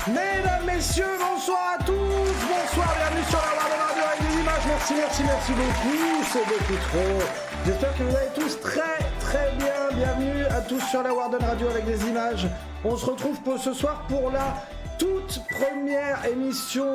Mesdames, messieurs, bonsoir à tous, bonsoir, bienvenue sur la Warden Radio avec des images, merci beaucoup, c'est beaucoup trop. J'espère que vous allez tous très bien, bienvenue à tous sur la Warden Radio avec des images. On se retrouve pour ce soir pour la toute première émission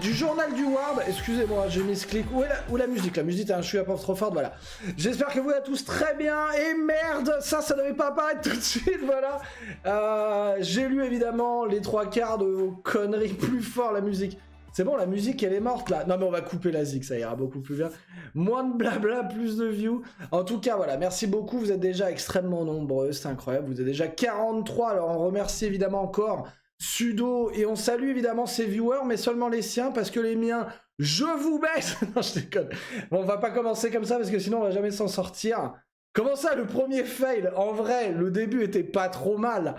du journal du Ward. Excusez-moi, j'ai mis ce clic. Où est la musique? La musique, je suis un peu trop forte, voilà. J'espère que vous allez tous très bien. Et merde, ça devait pas apparaître tout de suite, voilà. J'ai lu évidemment les trois quarts de vos conneries. Plus fort la musique. C'est bon, la musique, elle est morte là. Non mais on va couper la zig, ça ira beaucoup plus bien. Moins de blabla, plus de views. En tout cas, voilà, merci beaucoup. Vous êtes déjà extrêmement nombreux, c'est incroyable. Vous êtes déjà 43, alors on remercie évidemment encore Sudo, et on salue évidemment ses viewers, mais seulement les siens, parce que les miens, je vous baisse. Non, je déconne. Bon, on va pas commencer comme ça, parce que sinon on va jamais s'en sortir. Comment ça, le premier fail? En vrai, le début était pas trop mal.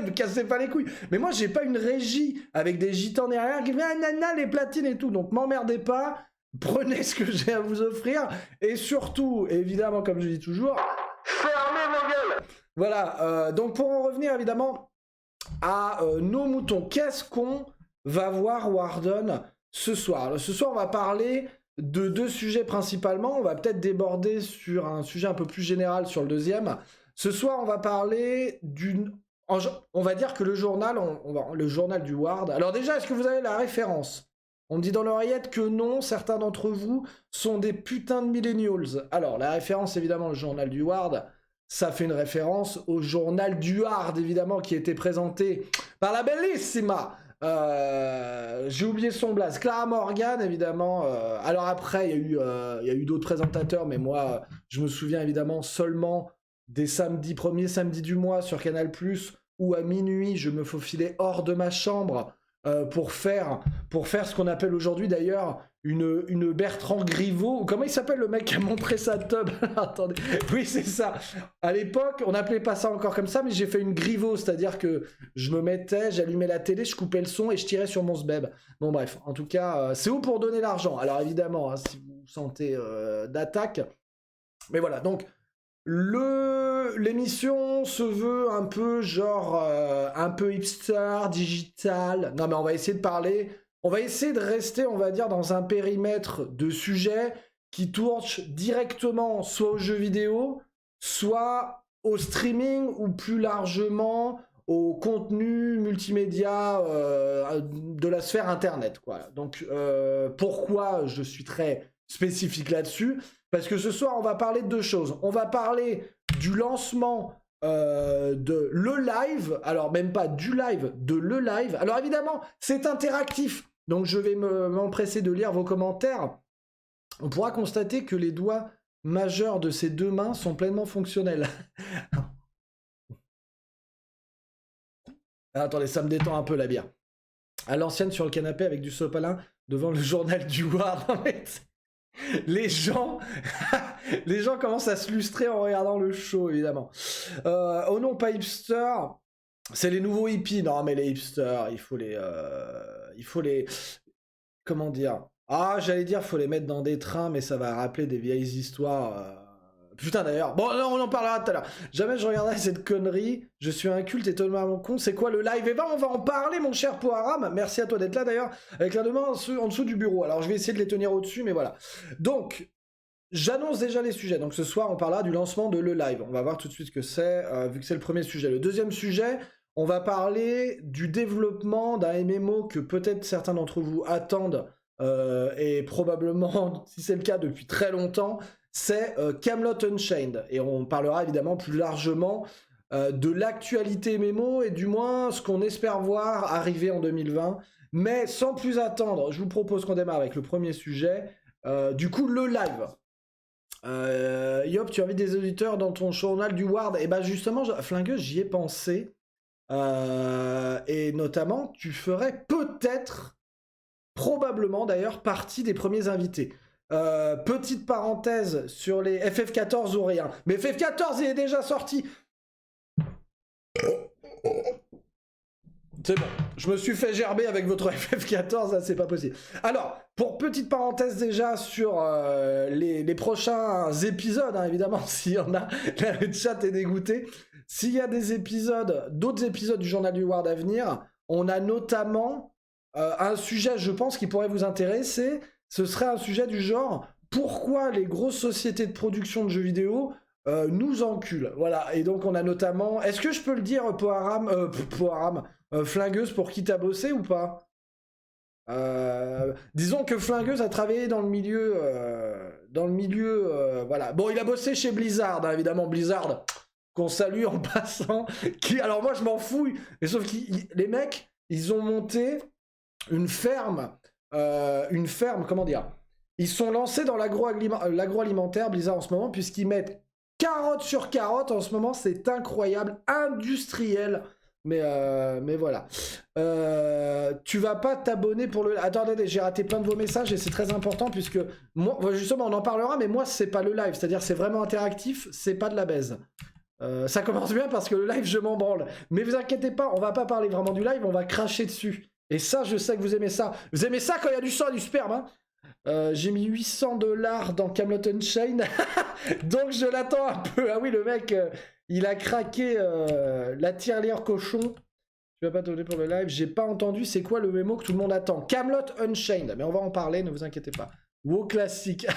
Me cassez pas les couilles. Mais moi, j'ai pas une régie avec des gitans derrière qui fait ah, nana, les platines et tout. Donc, m'emmerdez pas. Prenez ce que j'ai à vous offrir. Et surtout, évidemment, comme je dis toujours, fermez vos gueules. Voilà. Donc, pour en revenir, évidemment, à nos moutons. Qu'est-ce qu'on va voir Warden ce soir? Ce soir, on va parler de deux sujets principalement. On va peut-être déborder sur un sujet un peu plus général sur le deuxième. Ce soir, on va parler on va dire que le journal, le journal du Ward. Alors déjà, est-ce que vous avez la référence? On me dit dans l'oreillette que non, certains d'entre vous sont des putains de millennials. Alors, la référence, évidemment, le journal du Ward. Ça fait une référence au journal du Hard, évidemment, qui a été présenté par la bellissima. J'ai oublié son blaze. Clara Morgan, évidemment. Alors après, il y a eu d'autres présentateurs, mais moi, je me souviens évidemment seulement des premiers samedis du mois sur Canal+, où à minuit, je me faufilais hors de ma chambre pour faire ce qu'on appelle aujourd'hui d'ailleurs une Bertrand Griveaux. Comment il s'appelle le mec qui a montré sa tub? Attendez, oui c'est ça. À l'époque, on n'appelait pas ça encore comme ça, mais j'ai fait une Griveaux, c'est-à-dire que je me mettais, j'allumais la télé, je coupais le son et je tirais sur mon sbeb. Bon bref, en tout cas, c'est où pour donner l'argent? Alors évidemment, hein, si vous sentez d'attaque, mais voilà, donc l'émission se veut un peu genre un peu hipster, digital. Non mais on va essayer de rester, on va dire, dans un périmètre de sujets qui touche directement soit aux jeux vidéo, soit au streaming ou plus largement au contenu multimédia de la sphère internet, quoi. Donc pourquoi je suis très spécifique là-dessus? Parce que ce soir, on va parler de deux choses. On va parler du lancement de le live, alors même pas du live, de le live. Alors évidemment, c'est interactif, donc je vais m'empresser de lire vos commentaires. On pourra constater que les doigts majeurs de ces deux mains sont pleinement fonctionnels. Attendez, ça me détend un peu la bière. À l'ancienne sur le canapé avec du sopalin devant le journal du Ward. Les gens commencent à se lustrer en regardant le show, évidemment. Oh non, pas hipster. C'est les nouveaux hippies. Non, mais les hipsters, il faut les... Comment dire? Ah, j'allais dire, faut les mettre dans des trains, mais ça va rappeler des vieilles histoires... Putain, d'ailleurs. Bon, non, on en parlera tout à l'heure. Jamais je regarderai cette connerie. Je suis un culte et totalement con. C'est quoi le live? Eh ben, on va en parler, mon cher Poaram. Merci à toi d'être là, d'ailleurs, avec la main en dessous du bureau. Alors, je vais essayer de les tenir au-dessus, mais voilà. Donc, j'annonce déjà les sujets. Donc, ce soir, on parlera du lancement de le live. On va voir tout de suite ce que c'est, vu que c'est le premier sujet. Le deuxième sujet, on va parler du développement d'un MMO que peut-être certains d'entre vous attendent, et probablement, si c'est le cas, depuis très longtemps. C'est Camelot Unchained, et on parlera évidemment plus largement de l'actualité MMO, et du moins ce qu'on espère voir arriver en 2020. Mais sans plus attendre, je vous propose qu'on démarre avec le premier sujet, du coup le live. Yop, tu invites des auditeurs dans ton journal du Ward? Et bah justement, Flingueuse, j'y ai pensé, et notamment, tu ferais peut-être, probablement d'ailleurs, partie des premiers invités. Petite parenthèse sur les FF14 ou rien. Mais FF14 il est déjà sorti. C'est bon, je me suis fait gerber avec votre FF14, là c'est pas possible. Alors, pour petite parenthèse déjà sur les prochains épisodes, hein, évidemment, s'il y en a, là, le chat est dégoûté. S'il y a des épisodes, d'autres épisodes du Journal du Ward à venir, On a notamment un sujet, je pense, qui pourrait vous intéresser. Ce serait un sujet du genre pourquoi les grosses sociétés de production de jeux vidéo nous enculent. Voilà, et donc on a notamment... Est-ce que je peux le dire, Poharam, Flingueuse, pour qui t'as bossé ou pas? Disons que Flingueuse a travaillé dans le milieu... voilà. Bon, il a bossé chez Blizzard, hein, évidemment, Blizzard, qu'on salue en passant. Alors moi, je m'en fous, mais sauf que les mecs, ils ont monté une ferme, comment dire? Ils sont lancés dans l'agroalimentaire, Blizzard, en ce moment, puisqu'ils mettent carotte sur carotte, en ce moment, c'est incroyable, industriel. Mais voilà. Tu vas pas t'abonner pour le... Attendez, j'ai raté plein de vos messages et c'est très important puisque... Moi, justement, on en parlera, mais moi, c'est pas le live. C'est-à-dire, c'est vraiment interactif, c'est pas de la baise. Ça commence bien parce que le live, je m'en branle. Mais vous inquiétez pas, on va pas parler vraiment du live, on va cracher dessus. Et ça, je sais que vous aimez ça. Vous aimez ça quand il y a du sang et du sperme, hein. J'ai mis $800 dans Camelot Unchained. Donc je l'attends un peu. Ah oui, le mec, il a craqué la tirelire cochon. Tu vas pas te donner pour le live. J'ai pas entendu c'est quoi le mémo que tout le monde attend. Camelot Unchained. Mais on va en parler, ne vous inquiétez pas. WoW classique.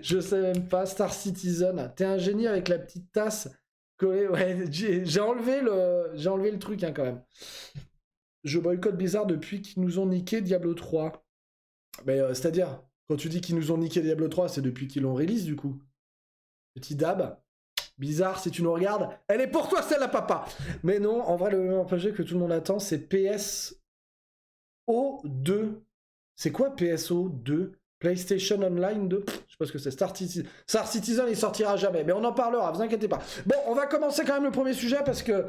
Je sais même pas. Star Citizen. T'es un génie avec la petite tasse collée. Ouais, j'ai enlevé le truc hein, quand même. Je boycotte Blizzard depuis qu'ils nous ont niqué Diablo 3. Mais c'est-à-dire, quand tu dis qu'ils nous ont niqué Diablo 3, c'est depuis qu'ils l'ont release du coup. Petit dab. Bizarre, si tu nous regardes, elle est pour toi celle-là, papa. Mais non, en vrai, le RPG que tout le monde attend, c'est PSO 2. C'est quoi PSO 2? PlayStation Online 2? Je sais pas ce que c'est. Star Citizen, il sortira jamais. Mais on en parlera, vous inquiétez pas. Bon, on va commencer quand même le premier sujet parce que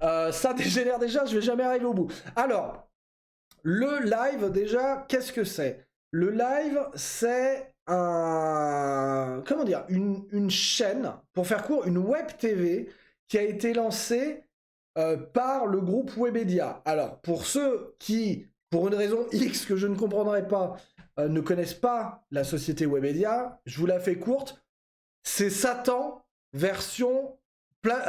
ça dégénère déjà, je vais jamais arriver au bout. Alors, le live, déjà, qu'est-ce que c'est? Le live, c'est comment dire, une chaîne, pour faire court, une web TV qui a été lancée par le groupe Webedia. Alors, pour ceux qui, pour une raison X que je ne comprendrai pas, ne connaissent pas la société Webedia, je vous la fais courte, c'est Satan version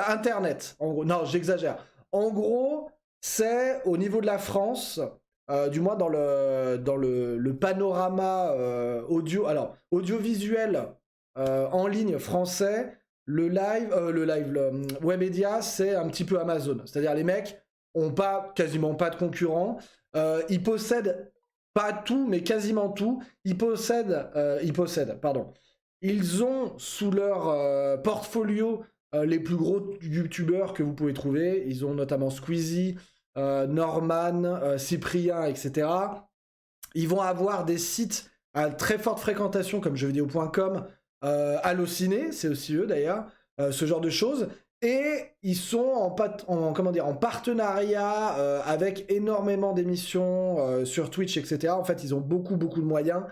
Internet. En gros, non, j'exagère. En gros, c'est au niveau de la France... du moins dans le panorama audiovisuel en ligne français, le Webedia, c'est un petit peu Amazon. C'est-à-dire les mecs ont quasiment pas de concurrents. Ils possèdent pas tout, mais quasiment tout. Ils ont sous leur portfolio les plus gros youtubeurs que vous pouvez trouver. Ils ont notamment Squeezie, Norman, Cyprien, etc. Ils vont avoir des sites à très forte fréquentation comme jeuxvideo.com, Allociné, c'est aussi eux d'ailleurs, ce genre de choses. Et ils sont en partenariat avec énormément d'émissions sur Twitch, etc. En fait, ils ont beaucoup de moyens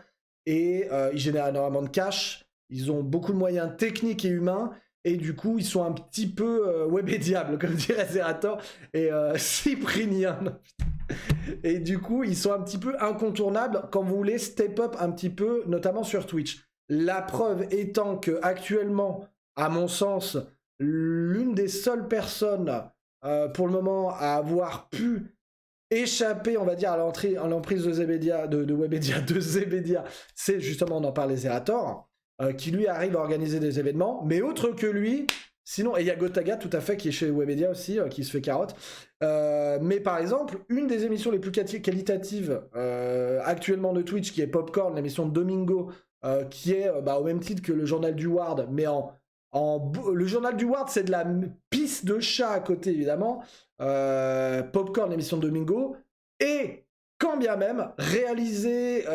et ils génèrent énormément de cash. Ils ont beaucoup de moyens techniques et humains. Et du coup, ils sont un petit peu webédiables, comme dirait Zerator, et Cyprien. Et du coup, ils sont un petit peu incontournables quand vous voulez step up un petit peu, notamment sur Twitch. La preuve étant que actuellement, à mon sens, l'une des seules personnes pour le moment à avoir pu échapper, on va dire, à l'emprise de Zebedia, de Webedia, c'est justement, on en parlait, Zerator, qui lui arrive à organiser des événements, mais autre que lui, sinon, et il y a Gotaga tout à fait qui est chez Webedia aussi, qui se fait carotte, mais par exemple, une des émissions les plus qualitatives actuellement de Twitch, qui est Popcorn, l'émission de Domingo, qui est au même titre que le journal du Ward, mais le journal du Ward, c'est de la pisse de chat à côté, évidemment, Popcorn, l'émission de Domingo, et quand bien même, réalisé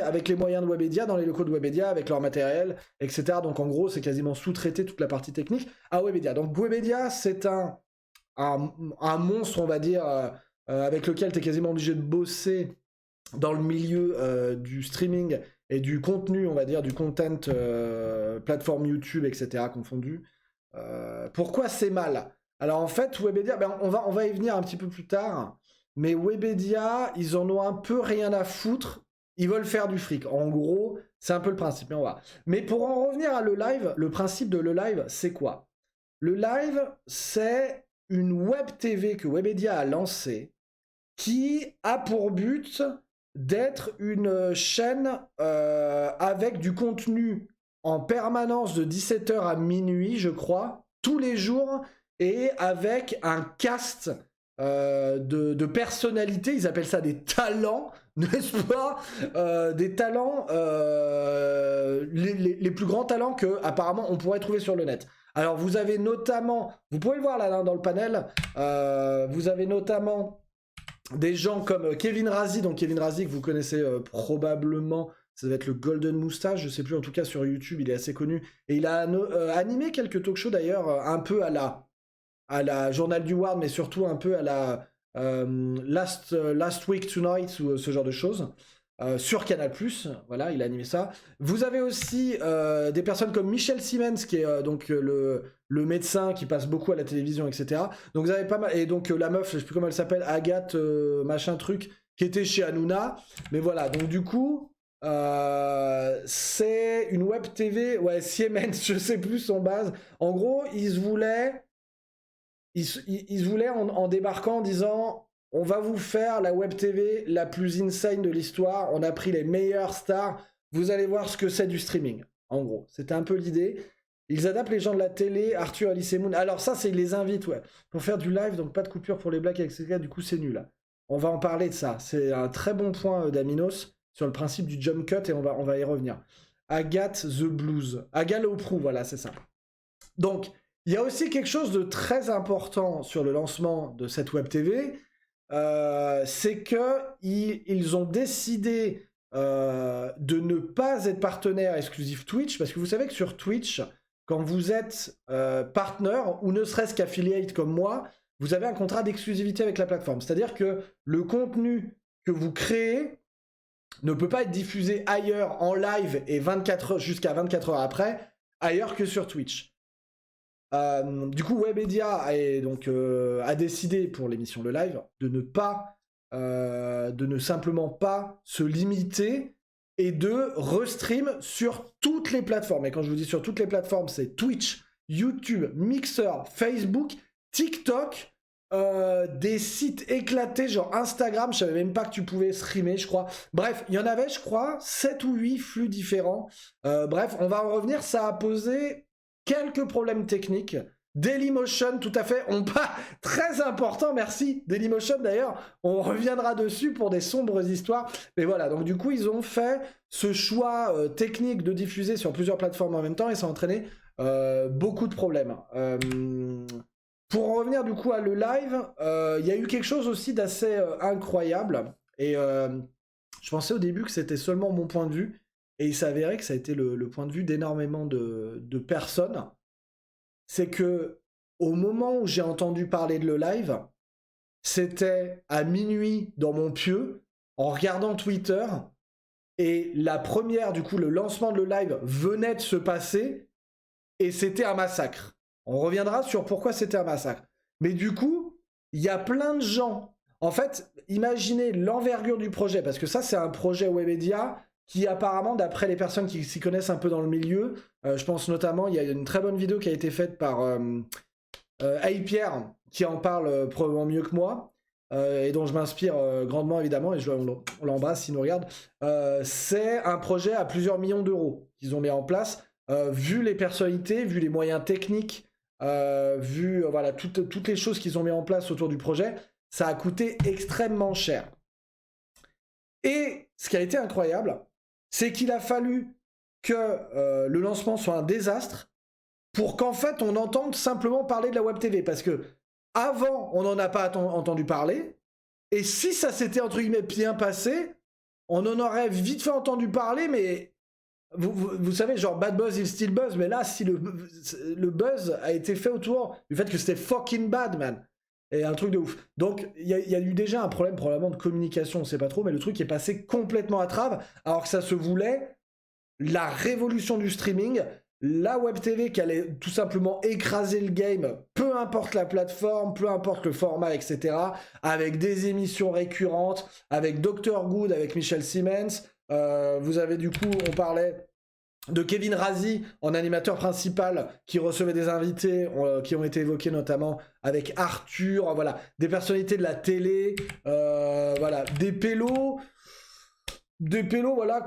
avec les moyens de Webedia, dans les locaux de Webedia, avec leur matériel, etc. Donc en gros, c'est quasiment sous-traité toute la partie technique à Webedia. Donc Webedia, c'est un monstre, on va dire, avec lequel tu es quasiment obligé de bosser dans le milieu du streaming et du contenu, on va dire, du content, plateforme YouTube, etc. confondu. Pourquoi c'est mal? Alors en fait, Webedia, on va y venir un petit peu plus tard. Mais Webedia, ils en ont un peu rien à foutre. Ils veulent faire du fric. En gros, c'est un peu le principe. Mais on va. Mais pour en revenir à le live, le principe de le live, c'est quoi? Le live, c'est une web TV que Webedia a lancée qui a pour but d'être une chaîne avec du contenu en permanence de 17h à minuit, je crois, tous les jours, et avec un cast de personnalités, ils appellent ça des talents, n'est-ce pas, des talents, les plus grands talents que apparemment on pourrait trouver sur le net. Alors vous avez notamment, vous pouvez le voir là dans le panel, vous avez notamment des gens comme Kevin Razi, donc Kevin Razi que vous connaissez probablement, ça va être le Golden Moustache, je sais plus, en tout cas sur YouTube il est assez connu, et il a animé quelques talk shows d'ailleurs, un peu à la Journal du Ward, mais surtout un peu à la Last Week Tonight ou ce genre de choses. Sur Canal+, voilà, il a animé ça. Vous avez aussi des personnes comme Michel Siemens, qui est donc le médecin qui passe beaucoup à la télévision, etc. Donc vous avez pas mal, et donc la meuf, je sais plus comment elle s'appelle, Agathe machin truc, qui était chez Hanouna. Mais voilà, donc du coup, c'est une web TV, ouais, Siemens, je sais plus son base. En gros, ils se voulaient en débarquant en disant on va vous faire la web TV la plus insane de l'histoire, on a pris les meilleures stars, vous allez voir ce que c'est du streaming. En gros, c'était un peu l'idée. Ils adaptent les gens de la télé, Arthur, Alice et Moon. Alors ça, c'est ils les invitent, ouais, pour faire du live, donc pas de coupure pour les blagues, etc. Du coup, c'est nul. On va en parler de ça. C'est un très bon point d'Aminos sur le principe du jump cut et on va y revenir. Agathe the Blues. Agathe Oprou, voilà, c'est ça. Donc, il y a aussi quelque chose de très important sur le lancement de cette web TV, c'est qu'ils ont décidé de ne pas être partenaire exclusif Twitch, parce que vous savez que sur Twitch, quand vous êtes partenaire, ou ne serait-ce qu'affiliate comme moi, vous avez un contrat d'exclusivité avec la plateforme. C'est-à-dire que le contenu que vous créez ne peut pas être diffusé ailleurs en live et jusqu'à 24 heures après, ailleurs que sur Twitch. Du coup, Webedia a décidé pour l'émission Le Live de ne simplement pas se limiter et de restream sur toutes les plateformes. Et quand je vous dis sur toutes les plateformes, c'est Twitch, YouTube, Mixer, Facebook, TikTok, des sites éclatés genre Instagram, je savais même pas que tu pouvais streamer, je crois. Bref, il y en avait, je crois, 7 ou 8 flux différents. Bref, on va en revenir, ça a posé quelques problèmes techniques. Dailymotion, tout à fait, très important, merci Dailymotion d'ailleurs, on reviendra dessus pour des sombres histoires, mais voilà, donc du coup ils ont fait ce choix technique de diffuser sur plusieurs plateformes en même temps et ça a entraîné beaucoup de problèmes. Pour en revenir du coup à le live, il y a eu quelque chose aussi d'assez incroyable, et je pensais au début que c'était seulement mon point de vue, et il s'avérait que ça a été le point de vue d'énormément de personnes. C'est que au moment où j'ai entendu parler de le live, c'était à minuit dans mon pieu, en regardant Twitter, et la première, du coup, le lancement de le live venait de se passer, et c'était un massacre. On reviendra sur pourquoi c'était un massacre. Mais du coup, il y a plein de gens. En fait, imaginez l'envergure du projet, parce que ça, c'est un projet Webedia qui apparemment, d'après les personnes qui s'y connaissent un peu dans le milieu, je pense notamment, il y a une très bonne vidéo qui a été faite par Hey Pierre, qui en parle probablement mieux que moi, et dont je m'inspire grandement évidemment, et on l'embrasse s'il nous regarde. C'est un projet à plusieurs millions d'euros qu'ils ont mis en place, vu les personnalités, vu les moyens techniques, vu voilà, toutes les choses qu'ils ont mis en place autour du projet, ça a coûté extrêmement cher. Et ce qui a été incroyable, c'est qu'il a fallu que le lancement soit un désastre pour qu'en fait on entende simplement parler de la web TV, parce que avant on n'en a pas entendu parler, et si ça s'était entre guillemets bien passé, on en aurait vite fait entendu parler, mais vous savez, genre bad buzz il still buzz, mais là si le buzz a été fait autour du fait que c'était fucking bad, man, et un truc de ouf. Donc il y a eu déjà un problème probablement de communication, on sait pas trop, mais le truc est passé complètement à travers, alors que ça se voulait la révolution du streaming, la web TV qui allait tout simplement écraser le game, peu importe la plateforme, peu importe le format, etc. Avec des émissions récurrentes, avec Dr Good, avec Michel Siemens. Vous avez du coup, on parlait de Kevin Razi en animateur principal qui recevait des invités qui ont été évoqués notamment avec Arthur, voilà, des personnalités de la télé, voilà, des pélos, voilà,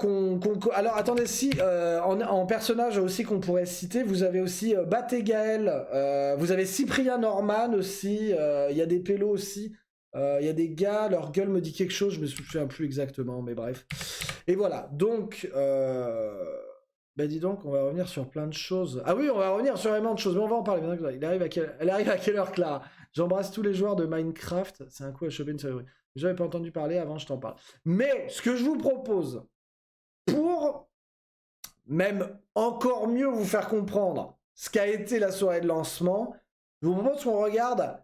alors attendez, si, en personnage aussi qu'on pourrait citer, vous avez aussi Bat et Gaël, vous avez Cyprien Norman aussi, il y a des pélos aussi, il y a des gars, leur gueule me dit quelque chose, je me souviens plus exactement, mais bref. Et voilà, donc... Bah dis donc, on va revenir sur plein de choses. Ah oui, on va revenir sur vraiment de choses, mais on va en parler. Elle arrive à quelle heure, Clara? J'embrasse tous les joueurs de Minecraft. C'est un coup à choper une série. J'avais pas entendu parler avant, je t'en parle. Mais ce que je vous propose, pour même encore mieux vous faire comprendre ce qu'a été la soirée de lancement, je vous propose qu'on regarde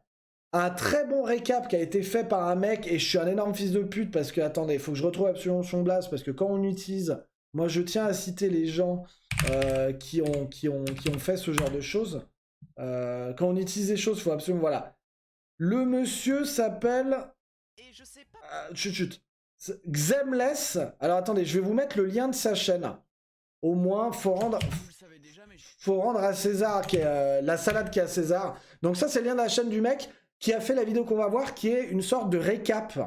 un très bon récap qui a été fait par un mec, et je suis un énorme fils de pute parce que, attendez, il faut que je retrouve absolument son blast, parce que quand on utilise... Moi, je tiens à citer les gens qui ont fait ce genre de choses. Quand on utilise des choses, il faut absolument... Voilà. Le monsieur s'appelle... Et je sais pas... chut. Xemless. Alors, attendez, je vais vous mettre le lien de sa chaîne. Au moins, faut rendre à César, qui est, la salade qui est à César. Donc ça, c'est le lien de la chaîne du mec qui a fait la vidéo qu'on va voir, qui est une sorte de récap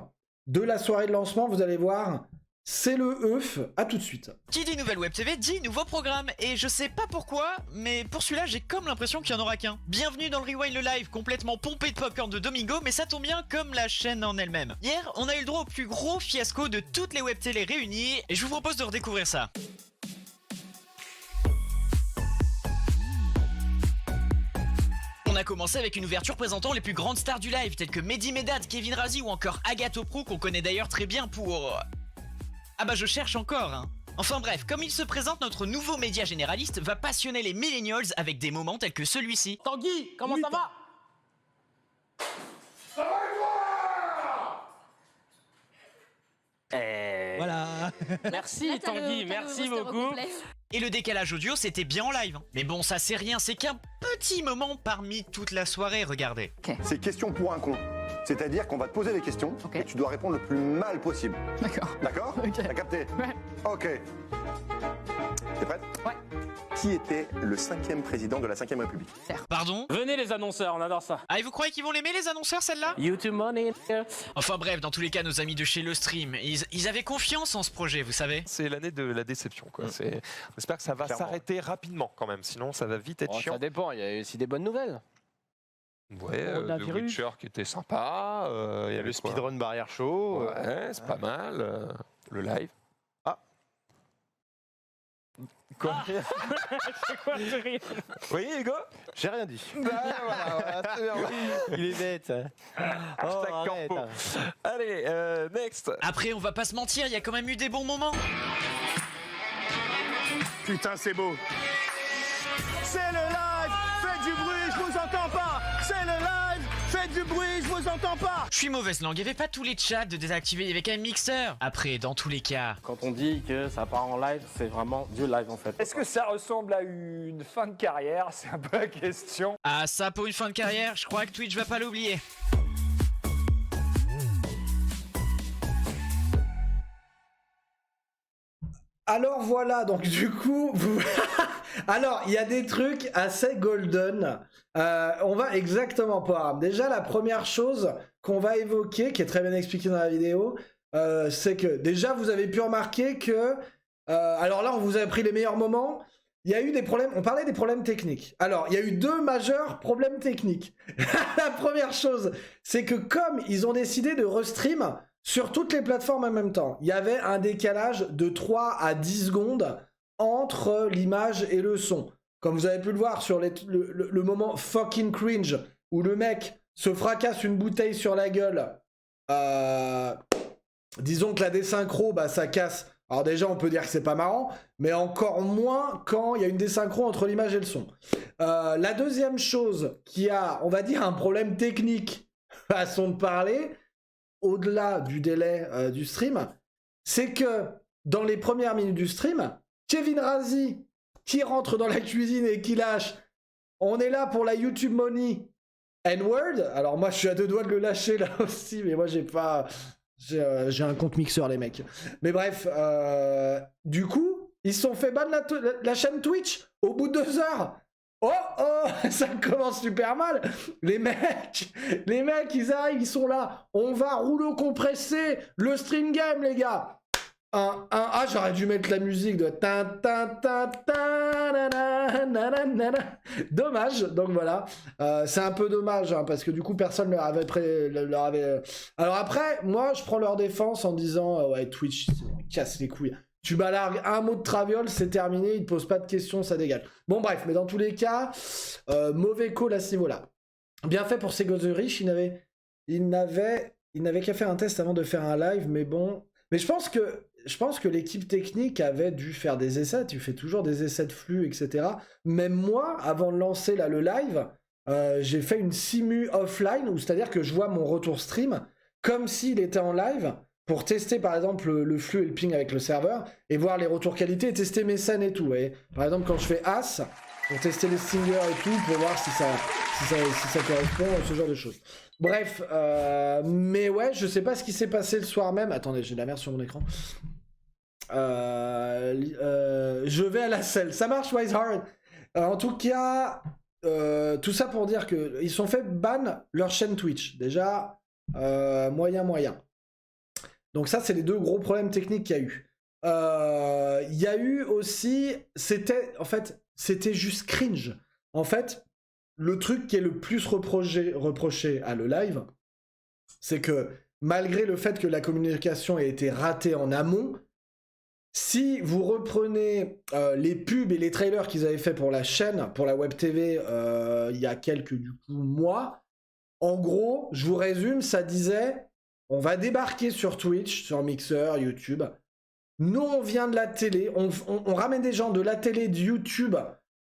de la soirée de lancement. Vous allez voir... C'est le œuf, à tout de suite. Qui dit nouvelle web TV dit nouveau programme, et je sais pas pourquoi, mais pour celui-là j'ai comme l'impression qu'il y en aura qu'un. Bienvenue dans le Rewind le live, complètement pompé de popcorn de Domingo, mais ça tombe bien comme la chaîne en elle-même. Hier, on a eu le droit au plus gros fiasco de toutes les web télé réunies, et je vous propose de redécouvrir ça. On a commencé avec une ouverture présentant les plus grandes stars du live, telles que Mehdi Medad, Kevin Razi ou encore Agathe Pro, qu'on connaît d'ailleurs très bien pour... Ah bah je cherche encore, hein. Enfin bref, comme il se présente, notre nouveau média généraliste va passionner les millennials avec des moments tels que celui-ci. Tanguy, comment ça va? Ça va Voilà. Merci Tanguy, merci beaucoup. Et le décalage audio, c'était bien en live. Mais bon, ça c'est rien, c'est qu'un petit moment parmi toute la soirée, regardez. C'est question pour un con. C'est-à-dire qu'on va te poser des questions et tu dois répondre le plus mal possible. D'accord. D'accord? T'as capté? Ouais. Ok. T'es prête? Ouais. Qui était le 5e président de la 5e République? Pardon? Venez les annonceurs, on adore ça. Ah, et vous croyez qu'ils vont l'aimer les annonceurs celle-là? YouTube Money. Enfin bref, dans tous les cas, nos amis de chez Le Stream, ils avaient confiance en ce projet, vous savez. C'est l'année de la déception, quoi. J'espère que ça va s'arrêter rapidement quand même, sinon ça va vite être chiant. Ça dépend, il y a aussi des bonnes nouvelles. Ouais, The Witcher qui était sympa. Il y a le speedrun barrière chaud. Ouais, c'est pas mal. Le live. Ah. Quoi? C'est quoi ce rire? Vous voyez, Hugo? J'ai rien dit. Voilà, Il est bête. Hashtag arrête. corpo. Allez, next. Après, on va pas se mentir, il y a quand même eu des bons moments. Putain, c'est beau. C'est le live. Faites du bruit, je vous entends pas. C'est le live. Faites du bruit, je vous entends pas. Je suis mauvaise langue, il y avait pas tous les chats de désactiver, il y avait quand même mixeur. Après, dans tous les cas... Quand on dit que ça part en live, c'est vraiment du live en fait. Est-ce que ça ressemble à une fin de carrière? C'est un peu la question. Ah ça, pour une fin de carrière, je crois que Twitch va pas l'oublier. Alors voilà, donc du coup, alors il y a des trucs assez golden. On va exactement pas. Déjà, la première chose qu'on va évoquer, qui est très bien expliquée dans la vidéo, c'est que déjà vous avez pu remarquer que, alors là, on vous avait pris les meilleurs moments. Il y a eu des problèmes, on parlait des problèmes techniques. Alors, il y a eu deux majeurs problèmes techniques. La première chose, c'est que comme ils ont décidé de restream sur toutes les plateformes en même temps, il y avait un décalage de 3 à 10 secondes entre l'image et le son. Comme vous avez pu le voir sur le moment fucking cringe, où le mec se fracasse une bouteille sur la gueule, disons que la désynchro, bah, ça casse. Alors déjà, on peut dire que c'est pas marrant, mais encore moins quand il y a une désynchro entre l'image et le son. La deuxième chose qui a, on va dire, un problème technique, façon de parler, au-delà du délai du stream, c'est que dans les premières minutes du stream, Kevin Razi, qui rentre dans la cuisine et qui lâche « On est là pour la YouTube Money N-word ». Alors moi, je suis à deux doigts de le lâcher là aussi, mais moi, j'ai pas... J'ai un compte mixeur, les mecs. Mais bref, du coup, ils se sont fait ban la chaîne Twitch au bout de 2 heures. Oh, ça commence super mal. Les mecs, ils arrivent, ils sont là. On va rouleau compressé, le stream game, les gars. Ah, j'aurais dû mettre la musique de dommage, donc voilà. C'est un peu dommage, hein, parce que du coup, personne leur avait... Alors après, moi, je prends leur défense en disant, ouais, Twitch, casse les couilles. Tu balargues un mot de Traviol, c'est terminé, il te pose pas de questions, ça dégage. Bon bref, mais dans tous les cas, mauvais call à ce niveau-là. Bien fait pour ces gosses de riches, il n'avait qu'à faire un test avant de faire un live, mais bon... Mais je pense que l'équipe technique avait dû faire des essais, tu fais toujours des essais de flux, etc. Même moi, avant de lancer là, le live, j'ai fait une simu offline, c'est-à-dire que je vois mon retour stream comme s'il était en live, pour tester par exemple le flux et le ping avec le serveur, et voir les retours qualité, et tester mes scènes et tout. Vous voyez, par exemple quand je fais As, pour tester les stingers et tout, pour voir si ça correspond, ce genre de choses. Bref, mais ouais, je sais pas ce qui s'est passé le soir même. Attendez, j'ai de la merde sur mon écran. Je vais à la selle. Ça marche, Wisehard. En tout cas, tout ça pour dire qu'ils sont fait ban leur chaîne Twitch. Déjà, moyen. Donc ça, c'est les deux gros problèmes techniques qu'il y a eu. Il y a eu aussi... C'était juste cringe. En fait, le truc qui est le plus reproché à le live, c'est que malgré le fait que la communication ait été ratée en amont, si vous reprenez les pubs et les trailers qu'ils avaient fait pour la chaîne, pour la web TV, il y a quelques mois, en gros, je vous résume, ça disait, on va débarquer sur Twitch, sur Mixer, YouTube. Nous, on vient de la télé, on ramène des gens de la télé, de YouTube.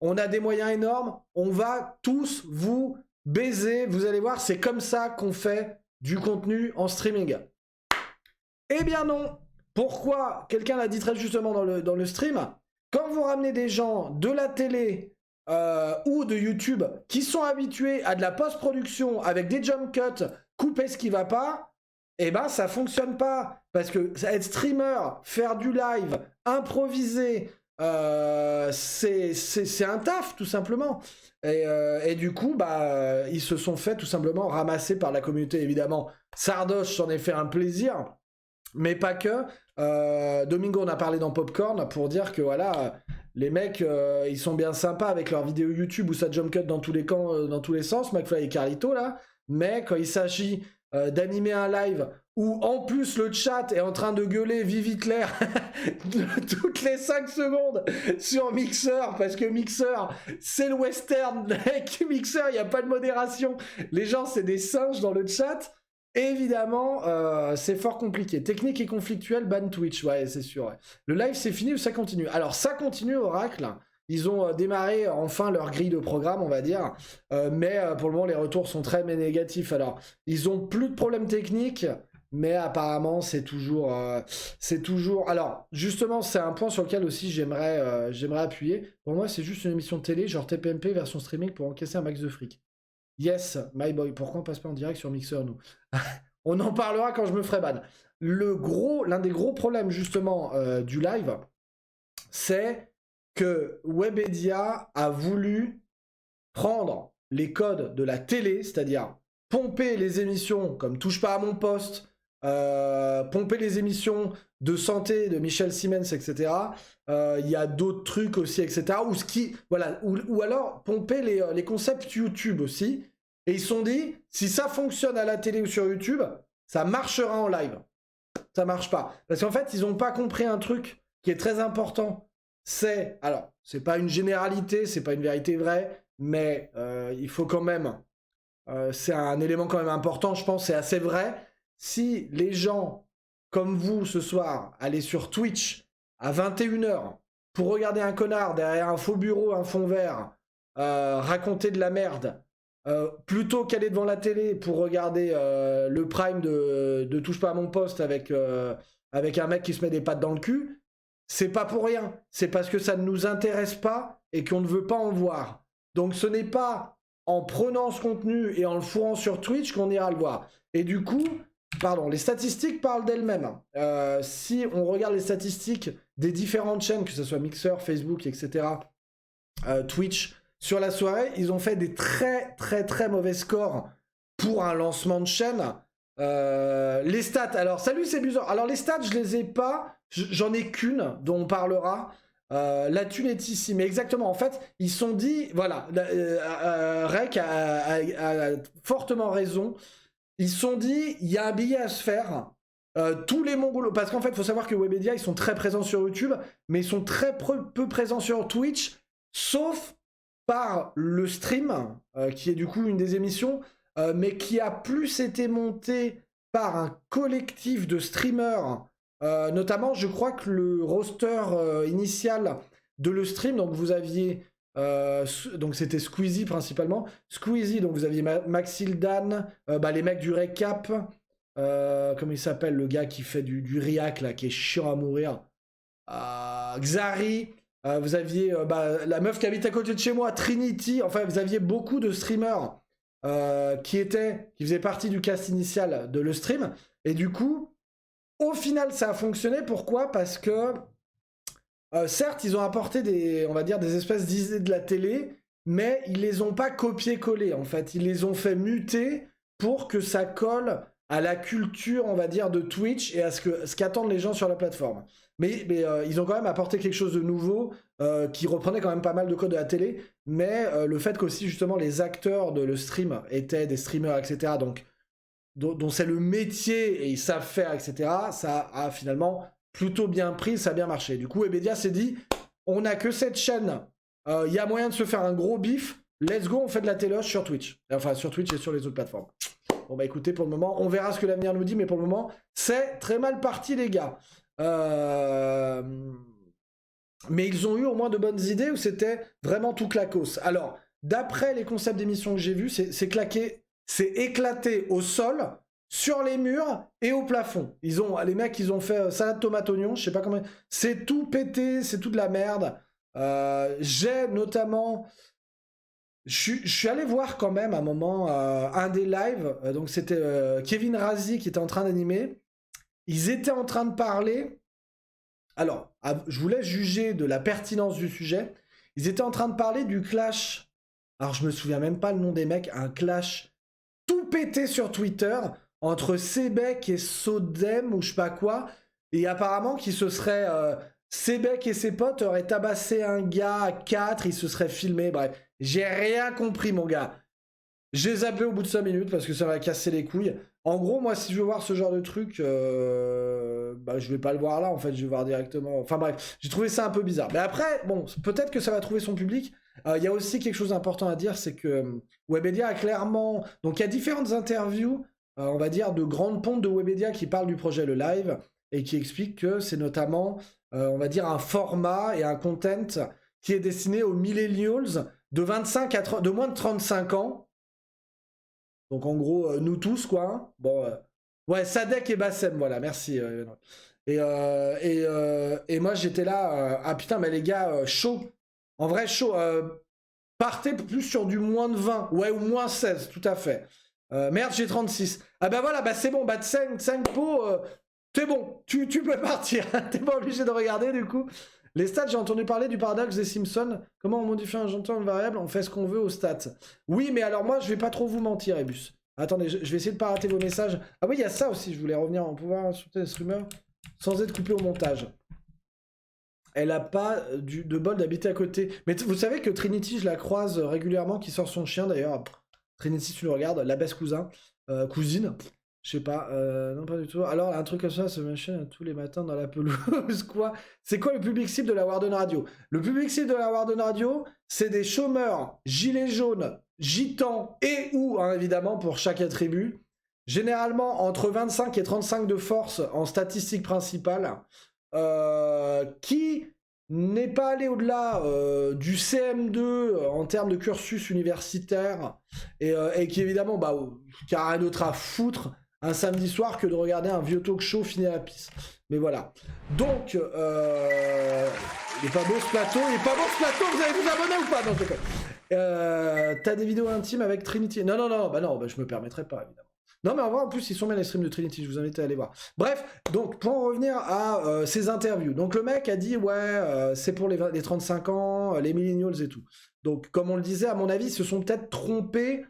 On a des moyens énormes, on va tous vous baiser. Vous allez voir, c'est comme ça qu'on fait du contenu en streaming. Eh bien non. Pourquoi? Quelqu'un l'a dit très justement dans le stream. Quand vous ramenez des gens de la télé ou de YouTube qui sont habitués à de la post-production avec des jump cuts, couper ce qui va pas, eh ben ça fonctionne pas. Parce que être streamer, faire du live, improviser... c'est un taf tout simplement et du coup bah ils se sont fait tout simplement ramasser par la communauté. Évidemment Sardoche s'en est fait un plaisir, mais pas que. Domingo, on a parlé dans Popcorn pour dire que voilà, les mecs ils sont bien sympas avec leurs vidéos YouTube où ça jump cut dans tous les camps, dans tous les sens, McFly et Carlito là, mais quand il s'agit d'animer un live où en plus le chat est en train de gueuler Vive Hitler toutes les 5 secondes sur Mixer, parce que Mixer c'est le western, avec Mixer il n'y a pas de modération, les gens c'est des singes dans le chat, et évidemment c'est fort compliqué, technique et conflictuel, ban Twitch, ouais c'est sûr, ouais. Le live c'est fini ou ça continue? Alors ça continue, Oracle. Ils ont démarré enfin leur grille de programme, on va dire, mais pour le moment les retours sont très négatifs. Alors ils ont plus de problèmes techniques, mais apparemment c'est toujours... Alors justement c'est un point sur lequel aussi j'aimerais appuyer. Pour moi c'est juste une émission de télé, genre TPMP version streaming pour encaisser un max de fric. Yes, my boy, pourquoi on passe pas en direct sur Mixer nous? On en parlera quand je me ferai ban. L'un des gros problèmes justement du live, c'est que Webedia a voulu prendre les codes de la télé, c'est-à-dire pomper les émissions comme Touche pas à mon poste, pomper les émissions de santé de Michel Siemens, etc. Il y a d'autres trucs aussi, etc. Ou alors pomper les concepts YouTube aussi. Et ils se sont dit, si ça fonctionne à la télé ou sur YouTube, ça marchera en live. Ça marche pas. Parce qu'en fait, ils n'ont pas compris un truc qui est très important. Alors, c'est pas une généralité, c'est pas une vérité vraie, mais il faut quand même, c'est un élément quand même important, je pense, c'est assez vrai. Si les gens, comme vous ce soir, allez sur Twitch à 21h pour regarder un connard derrière un faux bureau, un fond vert, raconter de la merde, plutôt qu'aller devant la télé pour regarder le prime de Touche pas à mon poste avec un mec qui se met des pattes dans le cul, c'est pas pour rien, c'est parce que ça ne nous intéresse pas et qu'on ne veut pas en voir. Donc ce n'est pas en prenant ce contenu et en le fourrant sur Twitch qu'on ira le voir. Et du coup, pardon, les statistiques parlent d'elles-mêmes. Si on regarde les statistiques des différentes chaînes, que ce soit Mixer, Facebook, etc., Twitch, sur la soirée, ils ont fait des très très très mauvais scores pour un lancement de chaîne. Les stats, alors salut c'est Buzzer. Alors les stats, je les ai pas, j'en ai qu'une dont on parlera. La thune est ici, mais exactement, en fait, ils se sont dit, voilà, Rec a fortement raison. Ils se sont dit, il y a un billet à se faire. Tous les Mongolos, parce qu'en fait, il faut savoir que Webedia, ils sont très présents sur YouTube, mais ils sont très peu présents sur Twitch, sauf par le stream, qui est du coup une des émissions, mais qui a plus été monté par un collectif de streamers, notamment, je crois que le roster initial de le stream, donc vous aviez... donc c'était Squeezie principalement. Squeezie, donc vous aviez Maxildan, les mecs du récap, comment il s'appelle le gars qui fait du Riac là, qui est chiant à mourir, Xari, vous aviez la meuf qui habite à côté de chez moi, Trinity, enfin vous aviez beaucoup de streamers qui faisaient partie du cast initial de le stream, et du coup au final ça a fonctionné. Pourquoi? Parce que certes, ils ont apporté des espèces d'idées de la télé, mais ils les ont pas copié-collé, en fait. Ils les ont fait muter pour que ça colle à la culture, on va dire, de Twitch et à ce qu'attendent les gens sur la plateforme. Mais ils ont quand même apporté quelque chose de nouveau qui reprenait quand même pas mal de codes de la télé, mais le fait qu'aussi, justement, les acteurs de le stream étaient des streamers, etc., donc, dont c'est le métier et ils savent faire, etc., ça a finalement... plutôt bien pris, ça a bien marché. Du coup, Webedia s'est dit, on n'a que cette chaîne, il y a moyen de se faire un gros bif, let's go, on fait de la téloche sur Twitch. Enfin, sur Twitch et sur les autres plateformes. Bon bah écoutez, pour le moment, on verra ce que l'avenir nous dit, mais pour le moment, c'est très mal parti, les gars. Mais ils ont eu au moins de bonnes idées où c'était vraiment tout claquos. Alors, d'après les concepts d'émissions que j'ai vus, c'est claqué, c'est éclaté au sol, sur les murs et au plafond. Les mecs, ils ont fait salade tomate oignon, je sais pas comment... C'est tout pété, c'est tout de la merde. J'ai notamment... Je suis allé voir quand même à un moment un des lives, donc c'était Kevin Razi qui était en train d'animer. Ils étaient en train de parler... Alors, je voulais juger de la pertinence du sujet. Ils étaient en train de parler du clash... Alors, je me souviens même pas le nom des mecs, un clash tout pété sur Twitter... entre Sebek et Sodem ou je sais pas quoi, et apparemment qu'il se serait... Sebek et ses potes auraient tabassé un gars à 4, ils se seraient filmés, bref. J'ai rien compris, mon gars. J'ai zappé au bout de 5 minutes parce que ça m'a cassé les couilles. En gros, moi, si je veux voir ce genre de truc, je vais pas le voir là, en fait, je vais voir directement... Enfin bref, j'ai trouvé ça un peu bizarre. Mais après, bon, peut-être que ça va trouver son public. Il y a aussi quelque chose d'important à dire, c'est que Webedia a clairement... Donc, il y a différentes interviews... on va dire, de grandes pontes de Webedia qui parlent du projet Le Live et qui expliquent que c'est notamment, on va dire, un format et un content qui est destiné aux millennials de moins de 35 ans. Donc, en gros, nous tous, quoi. Hein. Bon, ouais, Sadek et Bassem, voilà, merci. Et moi, j'étais là, ah putain, mais les gars, chaud. En vrai, chaud. Partez plus sur du moins de 20, ouais, ou moins 16, tout à fait. Merde, j'ai 36. Ah bah voilà, bah c'est bon, bah 5 pots, c'est bon, tu peux partir. T'es pas obligé de regarder du coup. Les stats, j'ai entendu parler du paradoxe des Simpsons. Comment on modifie un jeton en variable? On fait ce qu'on veut aux stats. Oui, mais alors moi, je vais pas trop vous mentir, Ebus. Attendez, je vais essayer de pas rater vos messages. Ah oui, il y a ça aussi, je voulais revenir en pouvoir insulter les streamers sans être coupé au montage. Elle a pas de bol d'habiter à côté. Mais vous savez que Trinity, je la croise régulièrement, qui sort son chien d'ailleurs. Trinity, tu le regardes, la baisse cousine, je sais pas, non pas du tout. Alors, un truc comme ça m'enchaîne tous les matins dans la pelouse, quoi. C'est quoi le public cible de la Warden Radio? Le public cible de la Warden Radio, c'est des chômeurs, gilets jaunes, gitans et ou, hein, évidemment, pour chaque attribut. Généralement, entre 25 et 35 de force en statistique principale, qui... n'est pas allé au-delà du CM2 en termes de cursus universitaire et qui évidemment qui a rien d'autre à foutre un samedi soir que de regarder un vieux talk show fini à la pisse. Mais voilà. Donc, il est pas beau ce plateau, vous allez vous abonner ou pas? Non, je déconne. T'as des vidéos intimes avec Trinity? Non, bah je me permettrai pas, évidemment. Non, mais en vrai, en plus, ils sont bien les streams de Trinity, je vous invite à aller voir. Bref, donc, pour en revenir à ces interviews. Donc, le mec a dit, ouais, c'est pour les 35 ans, les millennials et tout. Donc, comme on le disait, à mon avis, ils se sont peut-être trompés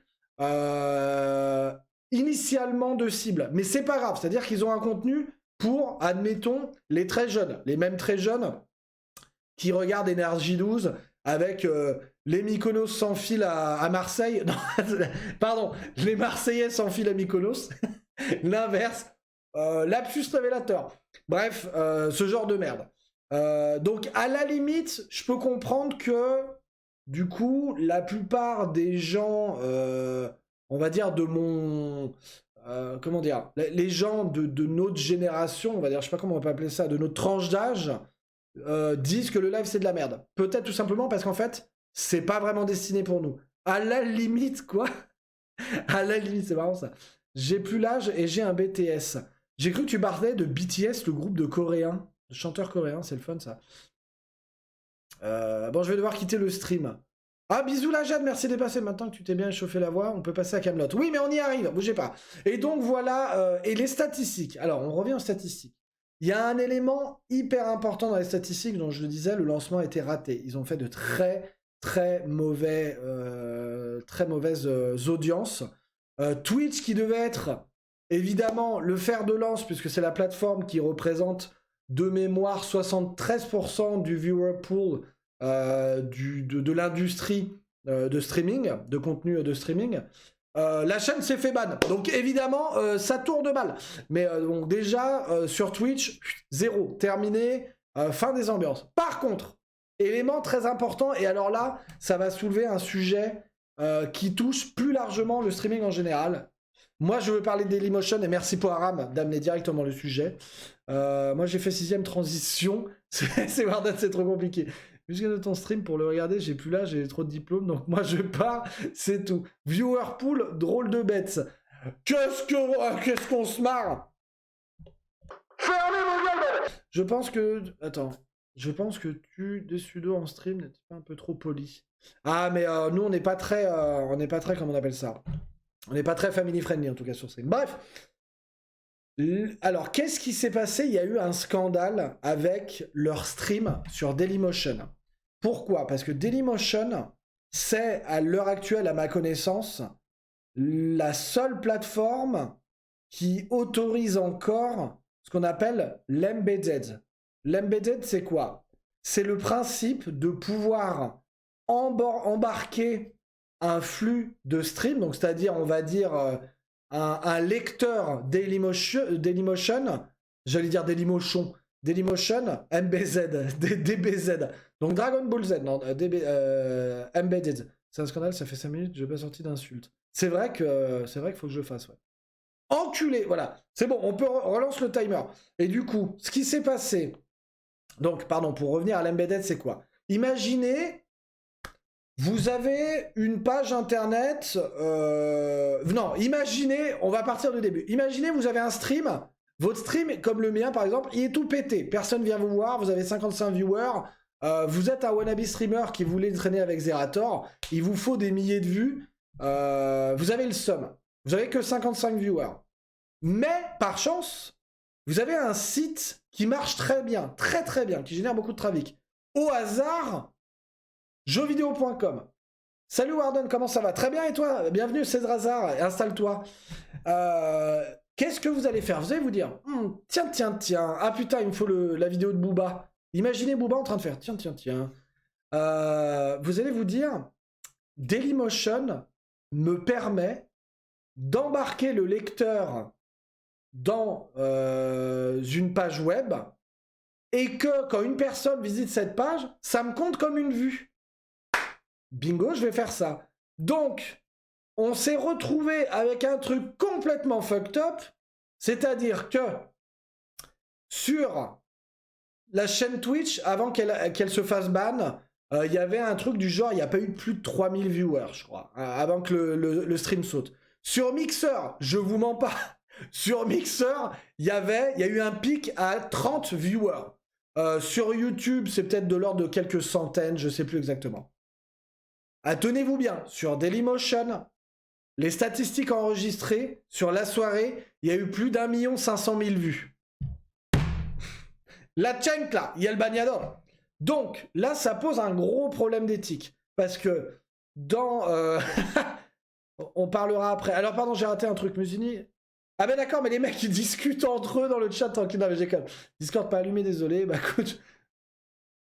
initialement de cible. Mais c'est pas grave, c'est-à-dire qu'ils ont un contenu pour, admettons, les très jeunes. Les mêmes très jeunes qui regardent Énergie 12 avec les Mykonos sans fil à Marseille. Non, pardon, les Marseillais sans fil à Mykonos. L'inverse. Lapsus révélateur. Bref, ce genre de merde. Donc, à la limite, je peux comprendre que, du coup, la plupart des gens, on va dire, de mon... comment dire, les gens de notre génération, on va dire, je sais pas comment on peut appeler ça, de notre tranche d'âge, disent que le live c'est de la merde. Peut-être tout simplement parce qu'en fait, c'est pas vraiment destiné pour nous. À la limite, quoi. À la limite, c'est marrant ça. J'ai plus l'âge et j'ai un BTS. J'ai cru que tu parlais de BTS, le groupe de coréens, de chanteurs coréens, c'est le fun ça. Bon, je vais devoir quitter le stream. Ah, bisous la Jade, merci d'être passé. Maintenant que tu t'es bien échauffé la voix, on peut passer à Camelot. Oui, mais on y arrive, bougez pas. Et donc voilà, et les statistiques. Alors, on revient aux statistiques. Il y a un élément hyper important dans les statistiques, dont je le disais, le lancement a été raté. Ils ont fait de très mauvaises audiences. Twitch, qui devait être, évidemment, le fer de lance, puisque c'est la plateforme qui représente, de mémoire, 73% du viewer pool de l'industrie de streaming, de contenu de streaming. La chaîne s'est fait ban. Donc évidemment, ça tourne mal. Mais donc déjà, sur Twitch, 0. Terminé. Fin des ambiances. Par contre, élément très important, et alors là, ça va soulever un sujet qui touche plus largement le streaming en général. Moi, je veux parler de Dailymotion, et merci pour Aram d'amener directement le sujet. Moi, j'ai fait 6ème transition. C'est Warden, c'est trop compliqué. Jusqu'à de ton stream pour le regarder, j'ai plus là, j'ai trop de diplômes, donc moi je pars, c'est tout. Viewer pool, drôle de bêtes. Qu'est-ce qu'on se marre. Fermez mon gueule. Je pense que... Attends. Je pense que des sudos en stream n'était pas un peu trop poli. Ah, mais nous, on n'est pas très... comment on appelle ça? On n'est pas très family friendly, en tout cas, sur stream. Bref. Alors, qu'est-ce qui s'est passé? Il y a eu un scandale avec leur stream sur Dailymotion. Pourquoi? Parce que Dailymotion, c'est, à l'heure actuelle, à ma connaissance, la seule plateforme qui autorise encore ce qu'on appelle l'embedded. L'embedded, c'est quoi? C'est le principe de pouvoir embarquer un flux de stream, donc c'est-à-dire, on va dire... un lecteur Dailymotion, j'allais dire Dailymotion, MBZ, DBZ, donc Dragon Ball Z, non, Embedded. C'est un scandale, ça fait 5 minutes, je n'ai pas sorti d'insulte. C'est vrai qu'il faut que je le fasse, ouais. Enculé, voilà. C'est bon, on relance le timer. Et du coup, ce qui s'est passé, donc, pardon, pour revenir à l'Embedded, c'est quoi? Imaginez... Vous avez une page internet... Non, imaginez, on va partir du début. Imaginez, vous avez un stream, votre stream, comme le mien par exemple, il est tout pété. Personne vient vous voir, vous avez 55 viewers, vous êtes un wannabe streamer qui voulait traîner avec Zerator, il vous faut des milliers de vues, vous avez le seum. Vous avez que 55 viewers. Mais, par chance, vous avez un site qui marche très bien, très bien, qui génère beaucoup de trafic. Au hasard... jeuxvideo.com. Salut Warden, comment ça va? Très bien, et toi? Bienvenue, c'est Drazar, installe-toi. Qu'est-ce que vous allez faire? Vous allez vous dire, tiens, ah putain, il me faut la vidéo de Booba. Imaginez Booba en train de faire, tiens. Vous allez vous dire, Dailymotion me permet d'embarquer le lecteur dans une page web, et que quand une personne visite cette page, ça me compte comme une vue. Bingo, je vais faire ça. Donc, on s'est retrouvé avec un truc complètement fucked up, c'est-à-dire que sur la chaîne Twitch, avant qu'elle se fasse ban, il y avait un truc du genre, il n'y a pas eu plus de 3000 viewers, je crois, avant que le stream saute. Sur Mixer, je vous mens pas, sur Mixer, il y a eu un pic à 30 viewers. Sur YouTube, c'est peut-être de l'ordre de quelques centaines, je sais plus exactement. Tenez-vous bien, sur Dailymotion, les statistiques enregistrées sur la soirée, il y a eu plus d'1 500 000 vues. La chancla, y a le bagnador. Donc, là, ça pose un gros problème d'éthique. Parce que dans... on parlera après. Alors, pardon, j'ai raté un truc, Musini. Ah ben d'accord, mais les mecs, ils discutent entre eux dans le chat tranquille. Non, mais j'ai quand même... Discord pas allumé, désolé. Bah, écoute...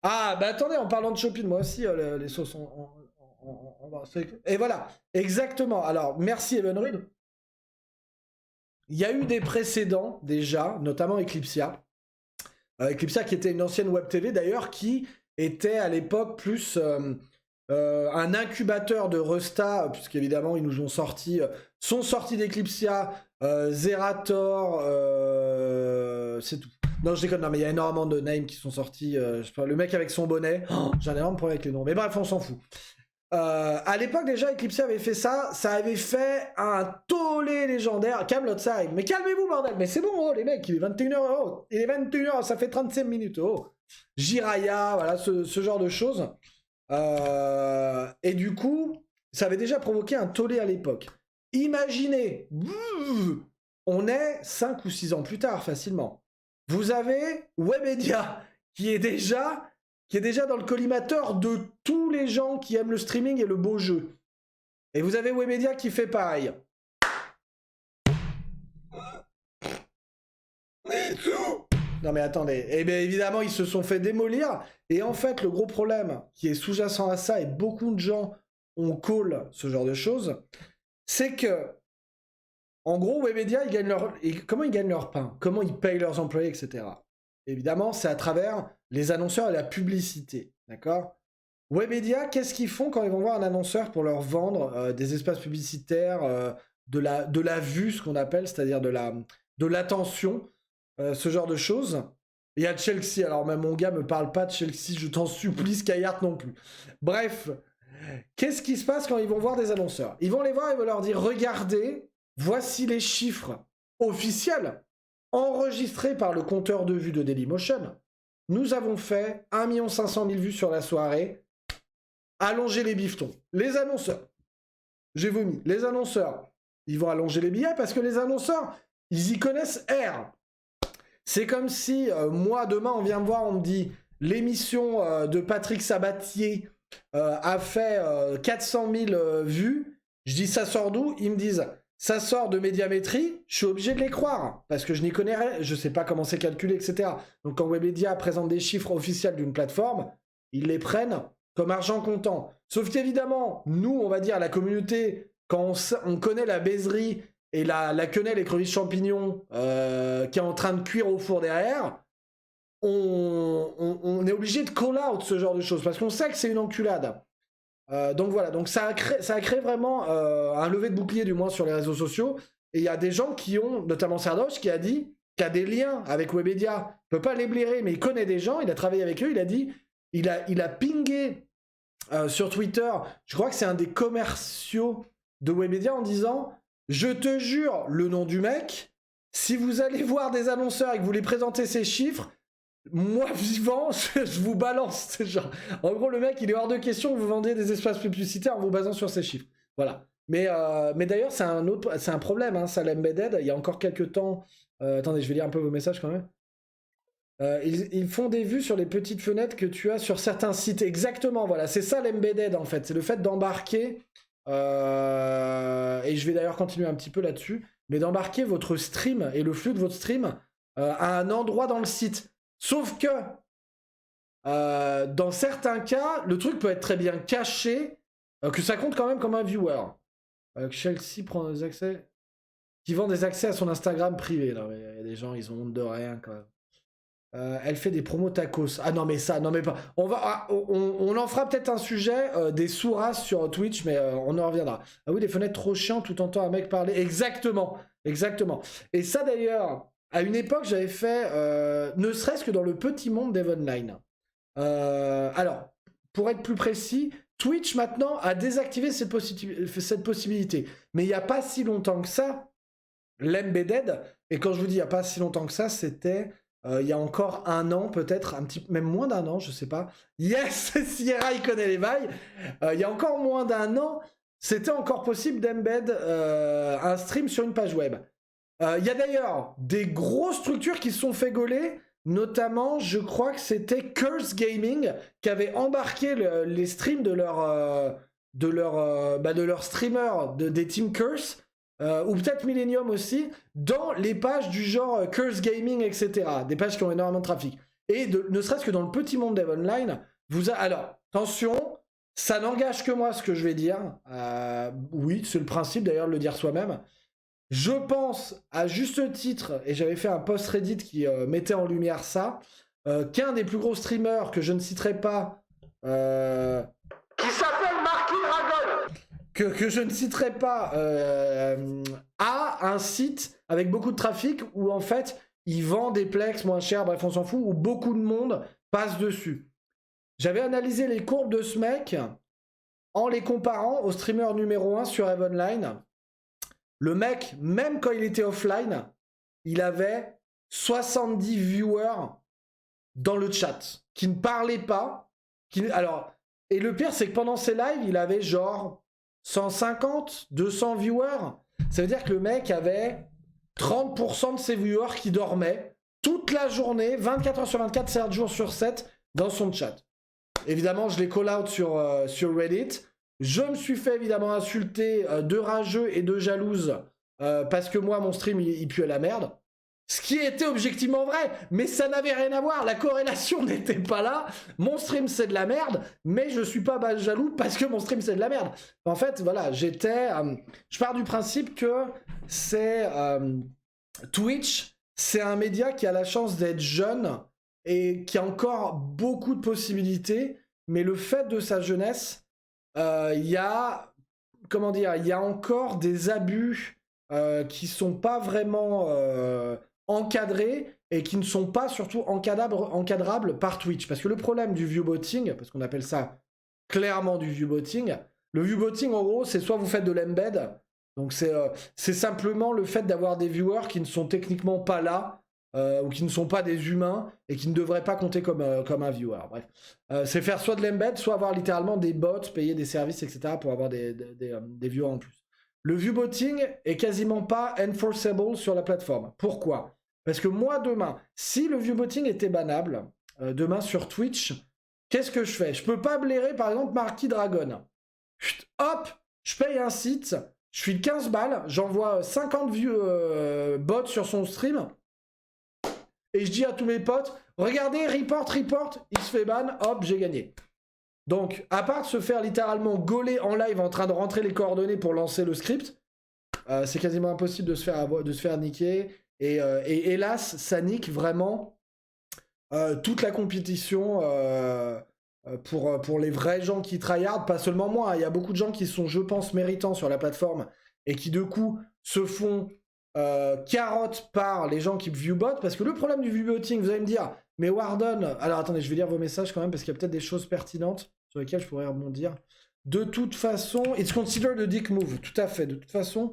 Ah, bah attendez, en parlant de shopping, moi aussi, les sauces et voilà, exactement. Alors, merci Evenrude. Il y a eu des précédents, déjà, notamment Eclipsia. Eclipsia qui était une ancienne web TV, d'ailleurs, qui était à l'époque plus un incubateur de Resta, puisqu'évidemment, ils nous ont sorti... sont sortis d'Eclipsia, Zerator, c'est tout. Non, je déconne, non, mais il y a énormément de names qui sont sortis. Le mec avec son bonnet, j'ai un énorme problème avec les noms. Mais bref, on s'en fout. À l'époque, déjà, Eclipse avait fait ça. Ça avait fait un tollé légendaire. Camelot, ça arrive. Mais calmez-vous, bordel. Mais c'est bon, oh, les mecs, il est 21h. Oh, il est 21h, ça fait 35 minutes. Oh. Jiraya, voilà, ce genre de choses. Et du coup, ça avait déjà provoqué un tollé à l'époque. Imaginez, on est 5 ou 6 ans plus tard, facilement. Vous avez Webedia, qui est déjà dans le collimateur de tous les gens qui aiment le streaming et le beau jeu. Et vous avez Webedia qui fait pareil. Non mais attendez, eh bien évidemment ils se sont fait démolir, et en fait le gros problème qui est sous-jacent à ça, et beaucoup de gens ont call ce genre de choses, c'est que en gros, Webedia, comment ils gagnent leur pain? Comment ils payent leurs employés, etc. Évidemment, c'est à travers les annonceurs et la publicité. D'accord? Webedia, qu'est-ce qu'ils font quand ils vont voir un annonceur pour leur vendre des espaces publicitaires, de la vue, ce qu'on appelle, c'est-à-dire de l'attention, ce genre de choses. Il y a Chelsea, alors même mon gars me parle pas de Chelsea, je t'en supplie, Skyheart non plus. Bref, qu'est-ce qui se passe quand ils vont voir des annonceurs? Ils vont les voir et vont leur dire, regardez, voici les chiffres officiels enregistrés par le compteur de vues de Dailymotion. Nous avons fait 1 500 000 vues sur la soirée. Allongez les bifetons. Les annonceurs. J'ai vomi. Les annonceurs, ils vont allonger les billets parce que les annonceurs, ils y connaissent R. C'est comme si, moi, demain, on vient me voir, on me dit, l'émission de Patrick Sabatier a fait 400 000 vues. Je dis, ça sort d'où? Ils me disent... Ça sort de Médiamétrie, je suis obligé de les croire, parce que je n'y connais rien, je sais pas comment c'est calculé, etc. Donc quand Webedia présente des chiffres officiels d'une plateforme, ils les prennent comme argent comptant. Sauf qu'évidemment, nous, on va dire, la communauté, quand on connaît la baiserie et la quenelle écrevisse champignon qui est en train de cuire au four derrière, on est obligé de call out ce genre de choses, parce qu'on sait que c'est une enculade. Donc voilà, donc ça a créé vraiment un lever de bouclier du moins sur les réseaux sociaux, et il y a des gens qui ont, notamment Sardoche, qui a dit qu'il a des liens avec Webedia, il peut pas les blairer, mais il connaît des gens, il a travaillé avec eux, il a dit, il a pingé sur Twitter, je crois que c'est un des commerciaux de Webedia en disant, je te jure le nom du mec, si vous allez voir des annonceurs et que vous les présentez ces chiffres, moi vivant, je vous balance. Genre, en gros, le mec, il est hors de question que vous vendiez des espaces publicitaires en vous basant sur ces chiffres. Voilà. Mais d'ailleurs, c'est un problème, hein, ça l'embedded. Il y a encore quelques temps... attendez, je vais lire un peu vos messages quand même. Ils font des vues sur les petites fenêtres que tu as sur certains sites. Exactement, voilà. C'est ça l'embedded, en fait. C'est le fait d'embarquer... et je vais d'ailleurs continuer un petit peu là-dessus. Mais d'embarquer votre stream et le flux de votre stream à un endroit dans le site. Sauf que, dans certains cas, le truc peut être très bien caché, que ça compte quand même comme un viewer. Chelsea prend des accès... qui vend des accès à son Instagram privé. Non, mais il y a des gens, ils ont honte de rien, quand même. Elle fait des promos tacos. Ah non, mais ça, non, mais pas... On en fera peut-être un sujet, des sous-races sur Twitch, mais on en reviendra. Ah oui, les fenêtres trop chiantes, tout entend un mec parler. Exactement, exactement. Et ça, d'ailleurs... À une époque, j'avais fait, ne serait-ce que dans le petit monde d'Evenline. Alors, pour être plus précis, Twitch maintenant a désactivé cette possibilité. Mais il n'y a pas si longtemps que ça, l'embedded, et quand je vous dis il n'y a pas si longtemps que ça, c'était il y a encore 1 an, peut-être, même moins d'1 an, je sais pas. Yes, Sierra, il connaît les bails. Il y a encore moins d'1 an, c'était encore possible d'embed un stream sur une page web. Il y a d'ailleurs des grosses structures qui se sont fait gauler, notamment, je crois que c'était Curse Gaming qui avait embarqué les streams de leurs streamers des Team Curse, ou peut-être Millennium aussi, dans les pages du genre Curse Gaming, etc. Des pages qui ont énormément de trafic. Et ne serait-ce que dans le petit monde d'Eve Online, alors, attention, ça n'engage que moi ce que je vais dire. Oui, c'est le principe d'ailleurs de le dire soi-même. Je pense, à juste titre, et j'avais fait un post Reddit qui mettait en lumière ça, qu'un des plus gros streamers que je ne citerai pas, qui s'appelle Marky Dragon, que je ne citerai pas, a un site avec beaucoup de trafic où en fait il vend des plex moins chers, bref on s'en fout, où beaucoup de monde passe dessus. J'avais analysé les courbes de ce mec en les comparant au streamer numéro 1 sur Eve Online. Le mec, même quand il était offline, il avait 70 viewers dans le chat, qui ne parlaient pas. Et le pire, c'est que pendant ses lives, il avait genre 150, 200 viewers. Ça veut dire que le mec avait 30% de ses viewers qui dormaient toute la journée, 24 heures sur 24, 7 jours sur 7, dans son chat. Évidemment, je l'ai call out sur Reddit. Je me suis fait évidemment insulter de rageux et de jalouse parce que moi, mon stream, il pue à la merde. Ce qui était objectivement vrai, mais ça n'avait rien à voir. La corrélation n'était pas là. Mon stream, c'est de la merde, mais je suis pas jaloux parce que mon stream, c'est de la merde. En fait, voilà, je pars du principe que c'est... Twitch, c'est un média qui a la chance d'être jeune et qui a encore beaucoup de possibilités, mais le fait de sa jeunesse... il y a encore des abus qui sont pas vraiment encadrés et qui ne sont pas surtout encadrables par Twitch. Parce que le problème du viewbotting, parce qu'on appelle ça clairement du viewbotting, le viewbotting en gros c'est soit vous faites de l'embed, donc c'est simplement le fait d'avoir des viewers qui ne sont techniquement pas là, ou qui ne sont pas des humains et qui ne devraient pas compter comme un viewer. Bref, c'est faire soit de l'embed, soit avoir littéralement des bots, payer des services, etc. pour avoir des viewers en plus. Le viewbotting est quasiment pas enforceable sur la plateforme. Pourquoi? Parce que moi, demain, si le viewbotting était bannable, demain sur Twitch, qu'est-ce que je fais? Je peux pas blairer, par exemple, Marky Dragon. Hop, je paye un site, je file 15 balles, j'envoie 50 bots sur son stream, et je dis à tous mes potes, regardez, report, il se fait ban, hop, j'ai gagné. Donc, à part de se faire littéralement gauler en live en train de rentrer les coordonnées pour lancer le script, c'est quasiment impossible de se faire niquer. Et hélas, ça nique vraiment toute la compétition pour les vrais gens qui tryhard, pas seulement moi. Il y a beaucoup de gens qui sont, je pense, méritants sur la plateforme et qui, de coup, se font... carotte par les gens qui viewbot, parce que le problème du viewbotting, vous allez me dire, mais Warden, alors attendez, je vais lire vos messages quand même, parce qu'il y a peut-être des choses pertinentes sur lesquelles je pourrais rebondir. De toute façon, it's considered a dick move, tout à fait, de toute façon,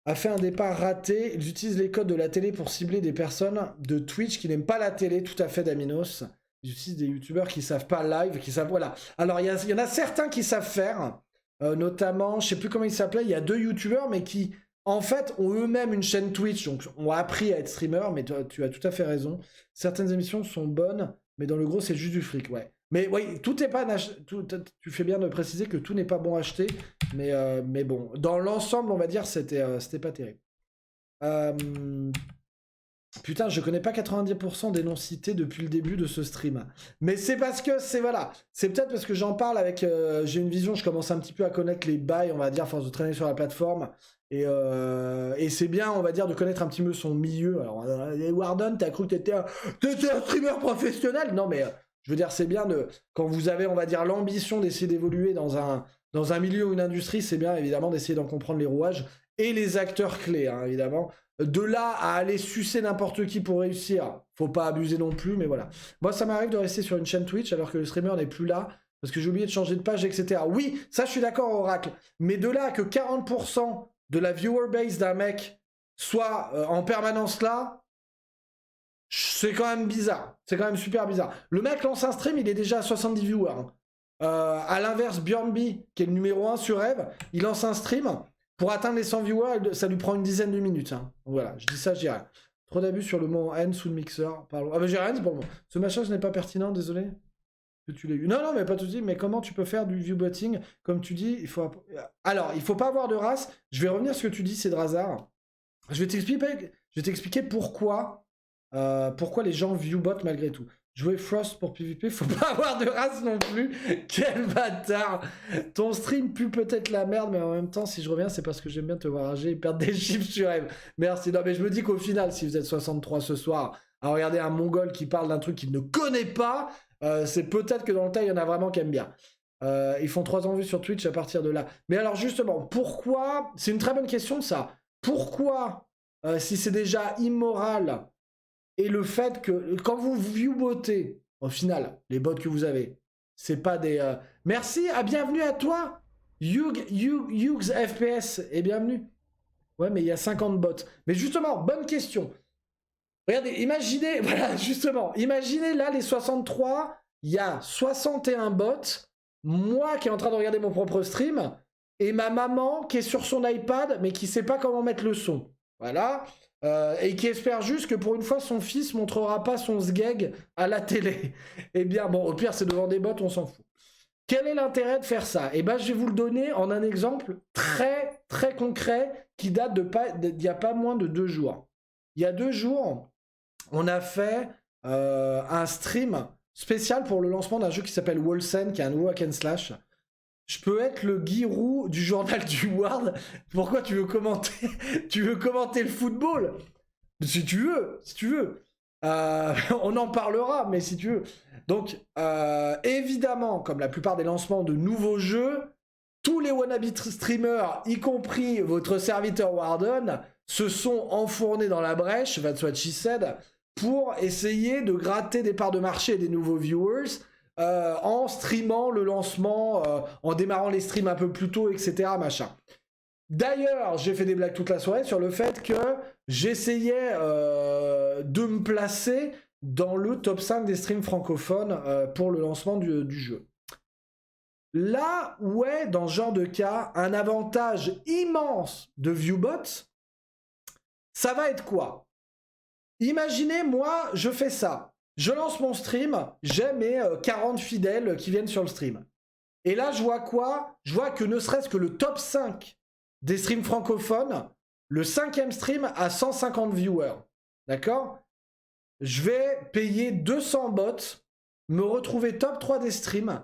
a fait un départ raté, ils utilisent les codes de la télé pour cibler des personnes de Twitch qui n'aiment pas la télé, tout à fait Daminos, ils utilisent des youtubeurs qui savent pas live, qui savent, voilà. Alors, il y en a certains qui savent faire, notamment, je sais plus comment ils s'appelaient, il y a 2 youtubeurs, mais qui... en fait, ont eux-mêmes une chaîne Twitch, donc ont appris à être streamer, mais tu as tout à fait raison. Certaines émissions sont bonnes, mais dans le gros, c'est juste du fric, ouais. Mais oui, tout n'est pas... tu fais bien de préciser que tout n'est pas bon à acheter, mais bon, dans l'ensemble, on va dire, c'était pas terrible. Putain, je connais pas 90% des noms cités depuis le début de ce stream. Mais c'est parce que, voilà, c'est peut-être parce que j'en parle avec... j'ai une vision, je commence un petit peu à connaître les bails, on va dire, à force de traîner sur la plateforme. Et c'est bien, on va dire, de connaître un petit peu son milieu. Alors, Warden, t'as cru que t'étais un streamer professionnel? Non, mais je veux dire, c'est bien quand vous avez, on va dire, l'ambition d'essayer d'évoluer dans un milieu ou une industrie, c'est bien, évidemment, d'essayer d'en comprendre les rouages et les acteurs clés, hein, évidemment. De là à aller sucer n'importe qui pour réussir, faut pas abuser non plus, mais voilà. Moi, ça m'arrive de rester sur une chaîne Twitch alors que le streamer n'est plus là, parce que j'ai oublié de changer de page, etc. Oui, ça, je suis d'accord, Oracle. Mais de là à que 40% de la viewer base d'un mec soit en permanence là, c'est quand même bizarre. C'est quand même super bizarre. Le mec lance un stream, il est déjà à 70 viewers. Hein. À l'inverse, Bjornby, qui est le numéro 1 sur Eve, il lance un stream. Pour atteindre les 100 viewers, ça lui prend une dizaine de minutes. Hein. Donc voilà, je dis ça, je dis rien. Trop d'abus sur le mot N sous le mixeur. Pardon. Ah bah j'ai rien dit pour le moment. Ce machin, ce n'est pas pertinent, désolé. Que tu l'aies eu. Non, non, mais pas tout de suite. Mais comment tu peux faire du viewbotting? Comme tu dis, il faut... Alors, il faut pas avoir de race. Je vais revenir sur ce que tu dis, c'est de hasard. Je vais t'expliquer pourquoi, pourquoi les gens viewbot malgré tout. Jouer Frost pour PvP, faut pas avoir de race non plus. Quel bâtard. Ton stream pue peut-être la merde, mais en même temps, si je reviens, c'est parce que j'aime bien te voir rager et perdre des chiffres sur Eve. Merci. Non, mais je me dis qu'au final, si vous êtes 63 ce soir, à regarder un Mongol qui parle d'un truc qu'il ne connaît pas, c'est peut-être que dans le tas, il y en a vraiment qui aiment bien. Ils font 3 ans vues sur Twitch à partir de là. Mais alors justement, pourquoi... C'est une très bonne question ça. Pourquoi, si c'est déjà immoral... Et le fait que, quand vous viewbotez, au final, les bots que vous avez, c'est pas des... Merci, bienvenue à toi, Yugs FPS, et bienvenue. Ouais, mais il y a 50 bots. Mais justement, bonne question. Regardez, imaginez, voilà, justement, imaginez là les 63, il y a 61 bots, moi qui est en train de regarder mon propre stream, et ma maman qui est sur son iPad, mais qui sait pas comment mettre le son. Voilà. Et qui espère juste que pour une fois son fils montrera pas son sgeg à la télé. Eh bien bon, au pire c'est devant des bots, on s'en fout. Quel est l'intérêt de faire ça? Eh ben je vais vous le donner en un exemple très très concret qui date d'il y a pas moins de 2 jours. Il y a 2 jours, on a fait un stream spécial pour le lancement d'un jeu qui s'appelle Wolsen, qui est un nouveau hack and slash. Je peux être le Giroud du journal du Ward. Pourquoi tu veux commenter tu veux commenter le football? Si tu veux, si tu veux. On en parlera, mais si tu veux. Donc, évidemment, comme la plupart des lancements de nouveaux jeux, tous les wannabe streamers, y compris votre serviteur Warden, se sont enfournés dans la brèche, that's what she said, pour essayer de gratter des parts de marché et des nouveaux viewers, en streamant le lancement, en démarrant les streams un peu plus tôt, etc. Machin. D'ailleurs, j'ai fait des blagues toute la soirée sur le fait que j'essayais de me placer dans le top 5 des streams francophones pour le lancement du jeu. Là où est, dans ce genre de cas, un avantage immense de Viewbot, ça va être quoi? Imaginez, moi, je fais ça. Je lance mon stream, j'ai mes 40 fidèles qui viennent sur le stream. Et là, je vois quoi? Je vois que ne serait-ce que le top 5 des streams francophones, le 5e stream a 150 viewers. D'accord? Je vais payer 200 bots, me retrouver top 3 des streams.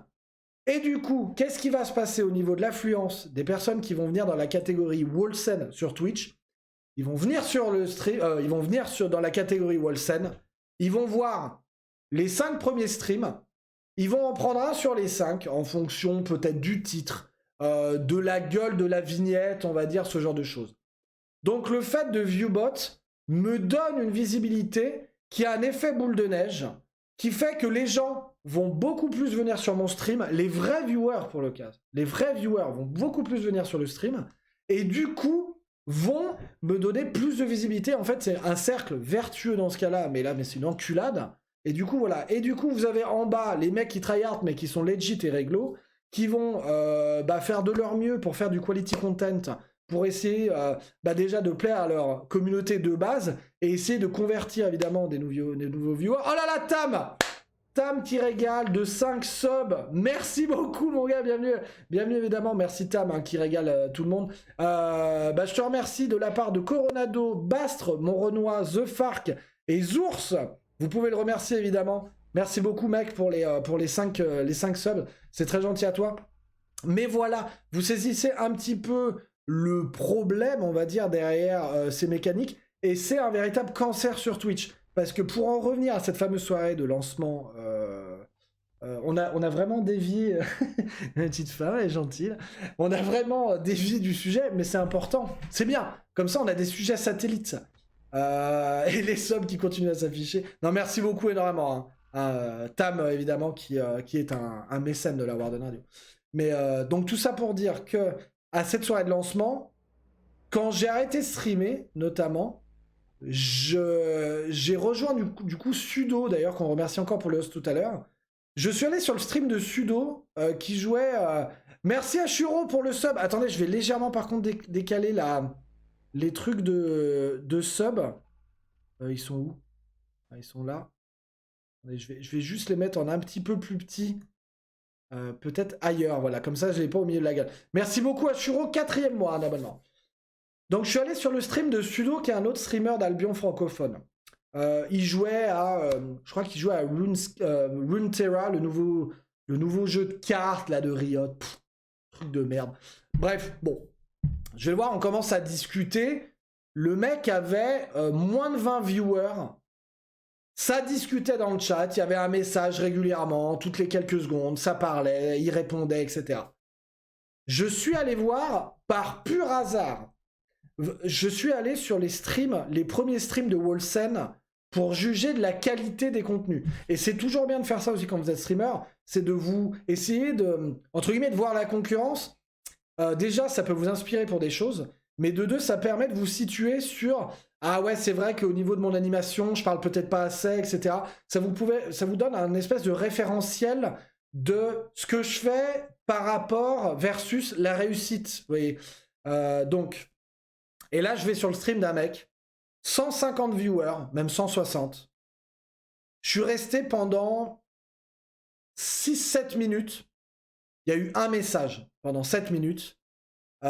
Et du coup, qu'est-ce qui va se passer au niveau de l'affluence des personnes qui vont venir dans la catégorie Wolsen sur Twitch? Ils vont venir sur le stream, ils vont venir dans la catégorie Wolsen. Ils vont voir les 5 premiers streams. Ils vont en prendre un sur les 5 en fonction peut-être du titre, de la gueule de la vignette, on va dire ce genre de choses. Donc le fait de Viewbot me donne une visibilité qui a un effet boule de neige, qui fait que les gens vont beaucoup plus venir sur mon stream, les vrais viewers pour le cas, les vrais viewers vont beaucoup plus venir sur le stream, et du coup vont me donner plus de visibilité. En fait, c'est un cercle vertueux dans ce cas-là, mais c'est une enculade. Et du coup, voilà. Et du coup, vous avez en bas les mecs qui tryhard, mais qui sont legit et réglo, qui vont faire de leur mieux pour faire du quality content, pour essayer déjà de plaire à leur communauté de base, et essayer de convertir évidemment des nouveaux viewers. Oh là là, Tam qui régale de 5 subs. Merci beaucoup mon gars, bienvenue évidemment, merci Tam qui régale tout le monde. Je te remercie de la part de Coronado, Bastre, Monrenois, The Farc et Zours. Vous pouvez le remercier évidemment. Merci beaucoup mec pour les 5 subs, c'est très gentil à toi. Mais voilà, vous saisissez un petit peu le problème, on va dire, derrière ces mécaniques, et c'est un véritable cancer sur Twitch. Parce que pour en revenir à cette fameuse soirée de lancement, on a vraiment dévié, la petite femme est gentille, on a vraiment dévié du sujet, mais c'est important, c'est bien, comme ça on a des sujets satellites, et les subs qui continuent à s'afficher. Non, merci beaucoup énormément, hein. Tam évidemment qui est un mécène de la Warden Radio. Mais donc tout ça pour dire que à cette soirée de lancement, quand j'ai arrêté de streamer, notamment, j'ai rejoint du coup Sudo, d'ailleurs, qu'on remercie encore pour le host tout à l'heure, Je suis allé sur le stream de Sudo qui jouait... Merci à Shuro pour le sub. Attendez, je vais légèrement par contre décaler les trucs de sub. Ils sont où? Ils sont là. Attendez, je vais juste les mettre en un petit peu plus petit. Peut-être ailleurs, voilà. Comme ça, je l'ai pas au milieu de la gueule. Merci beaucoup à Shuro, 4e mois d'abonnement. Donc, je suis allé sur le stream de Sudo, qui est un autre streamer d'Albion francophone. Il jouait à... je crois qu'il jouait à Runeterra, le nouveau jeu de cartes là, de Riot. Pff, truc de merde. Bref, bon. Je vais le voir, on commence à discuter. Le mec avait moins de 20 viewers. Ça discutait dans le chat, il y avait un message régulièrement, toutes les quelques secondes, ça parlait, il répondait, etc. Je suis allé voir, par pur hasard, je suis allé sur les streams, les premiers streams de Wolsen, pour juger de la qualité des contenus. Et c'est toujours bien de faire ça aussi quand vous êtes streamer, c'est de vous essayer de, entre guillemets, de voir la concurrence. Déjà, ça peut vous inspirer pour des choses, mais de deux, ça permet de vous situer sur... Ah ouais, c'est vrai qu'au niveau de mon animation, je parle peut-être pas assez, etc. Ça vous donne un espèce de référentiel de ce que je fais par rapport versus la réussite. Vous voyez. Donc, et là, je vais sur le stream d'un mec, 150 viewers, même 160. Je suis resté pendant 6-7 minutes. Il y a eu un message pendant 7 minutes. Il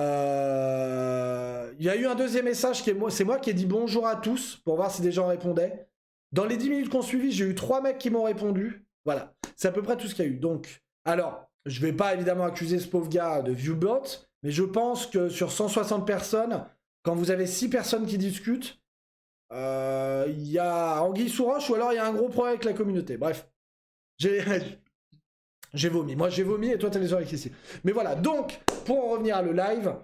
y a eu un deuxième message, c'est moi qui ai dit bonjour à tous pour voir si des gens répondaient. Dans les 10 minutes qu'on suivi, j'ai eu 3 mecs qui m'ont répondu. Voilà, c'est à peu près tout ce qu'il y a eu. Donc, alors, je vais pas évidemment accuser ce pauvre gars de viewbot, mais je pense que sur 160 personnes, quand vous avez 6 personnes qui discutent, il y a anguille sous roche ou alors il y a un gros problème avec la communauté. Bref, j'ai vomi. Moi, j'ai vomi et toi, t'as les oreilles ici. Mais voilà, donc, pour en revenir à le live,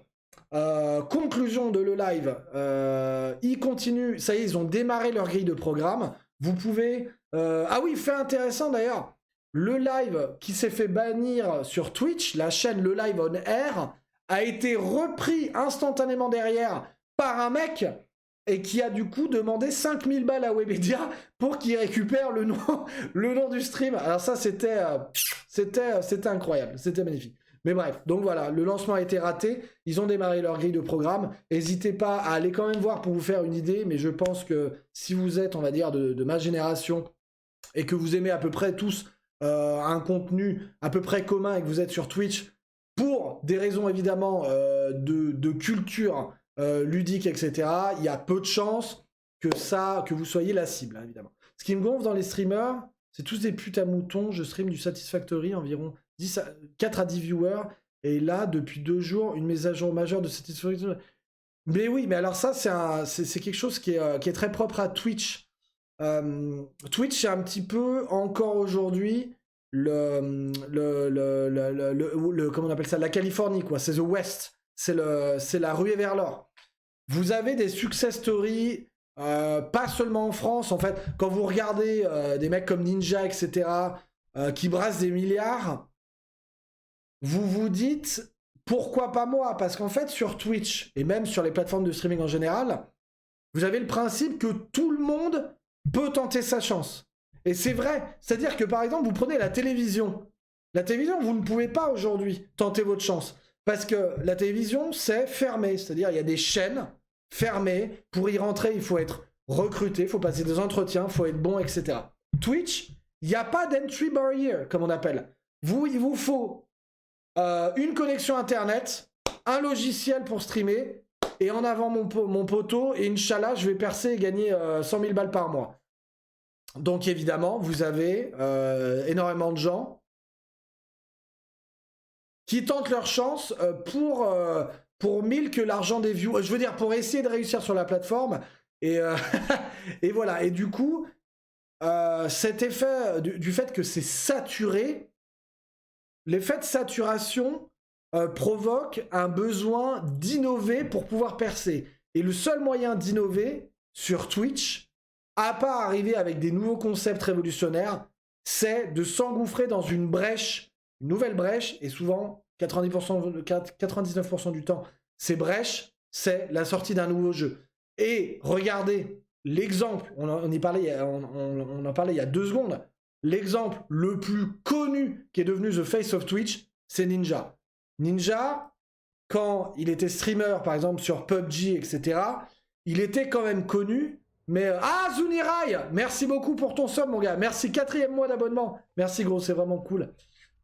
conclusion de le live, ils continuent, ça y est, ils ont démarré leur grille de programme. Vous pouvez... ah oui, fait intéressant d'ailleurs, le live qui s'est fait bannir sur Twitch, la chaîne Le Live on Air, a été repris instantanément derrière par un mec et qui a du coup demandé 5000 balles à Webedia pour qu'il récupère le nom du stream. Alors ça, c'était incroyable, c'était magnifique. Mais bref, donc voilà, le lancement a été raté, ils ont démarré leur grille de programme, n'hésitez pas à aller quand même voir pour vous faire une idée, mais je pense que si vous êtes, on va dire, de ma génération, et que vous aimez à peu près tous un contenu à peu près commun et que vous êtes sur Twitch, pour des raisons évidemment de culture ludique, etc., il y a peu de chances que vous soyez la cible, hein, évidemment. Ce qui me gonfle dans les streamers, c'est tous des putes à moutons, je stream du Satisfactory, environ 4 à 10 viewers, et là, depuis 2 jours, une mise à jour majeure de Satisfactory. Mais oui, mais alors ça, c'est quelque chose qui est très propre à Twitch. Twitch, c'est un petit peu, encore aujourd'hui, comment on appelle ça, la Californie, quoi. C'est The West, c'est la ruée vers l'or. Vous avez des success stories, pas seulement en France, en fait. Quand vous regardez des mecs comme Ninja, etc., qui brassent des milliards, vous vous dites, pourquoi pas moi? Parce qu'en fait, sur Twitch, et même sur les plateformes de streaming en général, vous avez le principe que tout le monde peut tenter sa chance. Et c'est vrai. C'est-à-dire que, par exemple, vous prenez la télévision. La télévision, vous ne pouvez pas aujourd'hui tenter votre chance. Parce que la télévision, c'est fermé. C'est-à-dire, il y a des chaînes fermées. Pour y rentrer, il faut être recruté, il faut passer des entretiens, il faut être bon, etc. Twitch, il n'y a pas d'entry barrier, comme on appelle. Il vous faut une connexion Internet, un logiciel pour streamer, et en avant mon poteau, et Inch'Allah, je vais percer et gagner 100 000 balles par mois. Donc évidemment, vous avez énormément de gens qui tentent leur chance pour 1000 que l'argent des views. Je veux dire, pour essayer de réussir sur la plateforme. Et, et voilà. Et du coup, cet effet du fait que c'est saturé, l'effet de saturation provoque un besoin d'innover pour pouvoir percer. Et le seul moyen d'innover sur Twitch, à part arriver avec des nouveaux concepts révolutionnaires, c'est de s'engouffrer dans une brèche, une nouvelle brèche, et souvent 99% du temps, ces brèches, c'est la sortie d'un nouveau jeu. Et regardez l'exemple, on en parlait il y a 2 secondes, l'exemple le plus connu qui est devenu the face of Twitch, c'est Ninja. Ninja, quand il était streamer, par exemple, sur PUBG, etc., il était quand même connu, mais... Ah, Zunirai, merci beaucoup pour ton sub, mon gars. Merci, 4e mois d'abonnement. Merci, gros, c'est vraiment cool.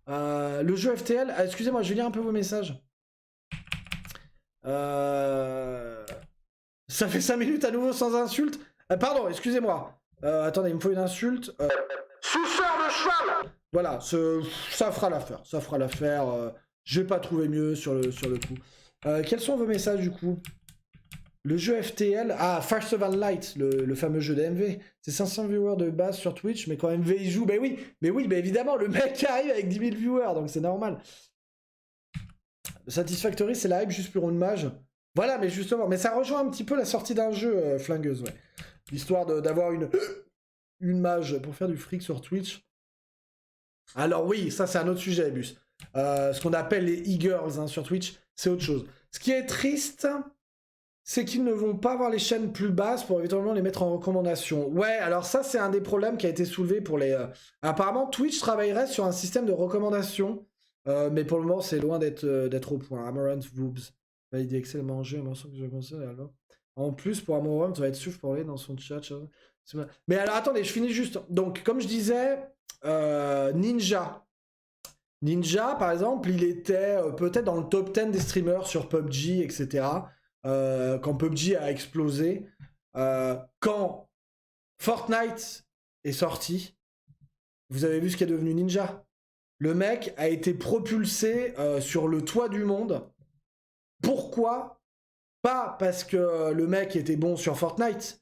Le jeu FTL... Ah, excusez-moi, je vais lire un peu vos messages. Ça fait 5 minutes à nouveau sans insulte. Pardon, excusez-moi. Attendez, il me faut une insulte. Suceur de cheval. Voilà, ça fera l'affaire. Ça fera l'affaire. J'ai pas trouvé mieux sur le coup. Quels sont vos messages du coup? Le jeu FTL. Ah, Faster Than Light, le fameux jeu d'MV. C'est 500 viewers de base sur Twitch, mais quand MV il joue, mais oui, évidemment, le mec arrive avec 10 000 viewers, donc c'est normal. Satisfactory, c'est la hype juste pour une mage. Voilà, mais justement, mais ça rejoint un petit peu la sortie d'un jeu flingueuse, ouais. L'histoire d'avoir une mage pour faire du fric sur Twitch. Alors oui, ça c'est un autre sujet, Bus. Ce qu'on appelle les e-girls sur Twitch, c'est autre chose. Ce qui est triste, c'est qu'ils ne vont pas avoir les chaînes plus basses pour éventuellement les mettre en recommandation. Ouais, alors ça c'est un des problèmes qui a été soulevé pour les... Apparemment, Twitch travaillerait sur un système de recommandation, mais pour le moment c'est loin d'être au point. Amaranth Voobs. Il dit excellent jeu, un morceau que je conseille alors. En plus, pour Amaranth, ça va être souffle pour aller dans son chat. Mais alors attendez, je finis juste. Donc, comme je disais, Ninja. Ninja, par exemple, il était peut-être dans le top 10 des streamers sur PUBG, etc. Quand PUBG a explosé. Quand Fortnite est sorti, vous avez vu ce qui est devenu Ninja. Le mec a été propulsé sur le toit du monde. Pourquoi? Pas parce que le mec était bon sur Fortnite.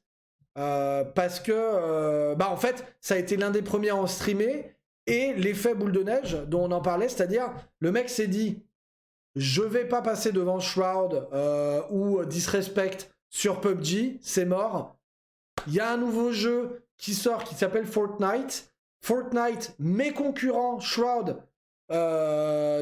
Parce que, en fait, ça a été l'un des premiers à en streamer. Et l'effet boule de neige dont on en parlait, c'est-à-dire, le mec s'est dit, je vais pas passer devant Shroud ou Disrespect sur PUBG, c'est mort. Il y a un nouveau jeu qui sort qui s'appelle Fortnite. Fortnite, mes concurrents, Shroud,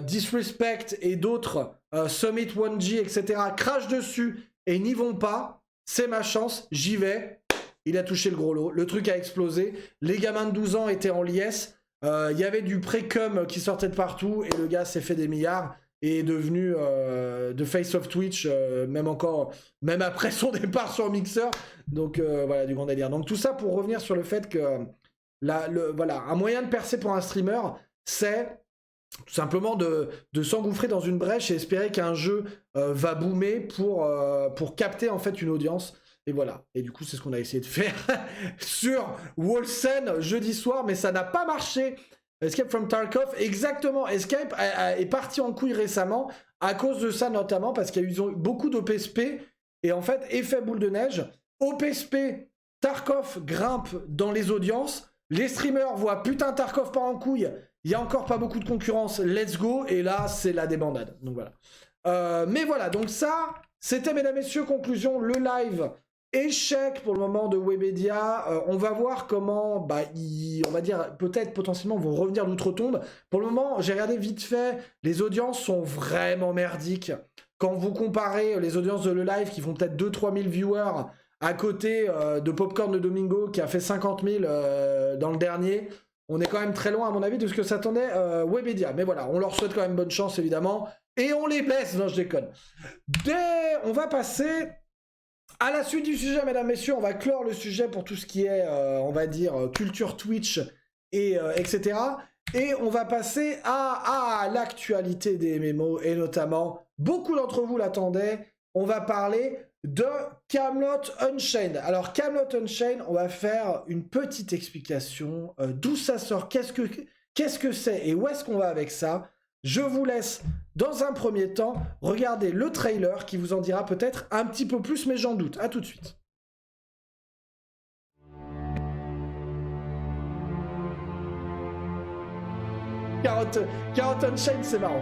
Disrespect et d'autres, Summit 1G, etc., crachent dessus et n'y vont pas. C'est ma chance, j'y vais. Il a touché le gros lot. Le truc a explosé. Les gamins de 12 ans étaient en liesse. Il y avait du pré-cum qui sortait de partout et le gars s'est fait des milliards et est devenu de face of Twitch, même après son départ sur Mixer. Donc voilà, du grand délire. Donc tout ça pour revenir sur le fait que voilà, un moyen de percer pour un streamer, c'est tout simplement de s'engouffrer dans une brèche et espérer qu'un jeu va boomer pour capter en fait une audience. Et voilà. Et du coup, c'est ce qu'on a essayé de faire sur Wolcen jeudi soir, mais ça n'a pas marché. Escape from Tarkov, exactement. Escape est parti en couille récemment à cause de ça notamment, parce qu'il y a eu beaucoup d'OPSP. Et en fait, effet boule de neige, OPSP, Tarkov grimpe dans les audiences. Les streamers voient putain Tarkov part en couille. Il n'y a encore pas beaucoup de concurrence. Let's go. Et là, c'est la débandade. Donc voilà. Mais voilà. Donc ça, c'était, mesdames, messieurs, conclusion, le live. Échec pour le moment de Webedia. On va voir comment, on va dire, peut-être potentiellement vont revenir d'outre-tombe. Pour le moment, j'ai regardé vite fait, les audiences sont vraiment merdiques. Quand vous comparez les audiences de le live qui font peut-être 2-3 000 viewers à côté de Popcorn de Domingo qui a fait 50 000 dans le dernier, on est quand même très loin à mon avis de ce que s'attendait Webedia. Mais voilà, on leur souhaite quand même bonne chance évidemment. Et on les baisse, non je déconne. On va passer... à la suite du sujet, mesdames, messieurs, on va clore le sujet pour tout ce qui est, on va dire, culture Twitch, et etc. Et on va passer à l'actualité des MMO, et notamment, beaucoup d'entre vous l'attendaient, on va parler de Camelot Unchained. Alors, Camelot Unchained, on va faire une petite explication, d'où ça sort, qu'est-ce que c'est, et où est-ce qu'on va avec ça. Je vous laisse, dans un premier temps, regarder le trailer qui vous en dira peut-être un petit peu plus, mais j'en doute. A tout de suite. Camelot Unchained, c'est marrant.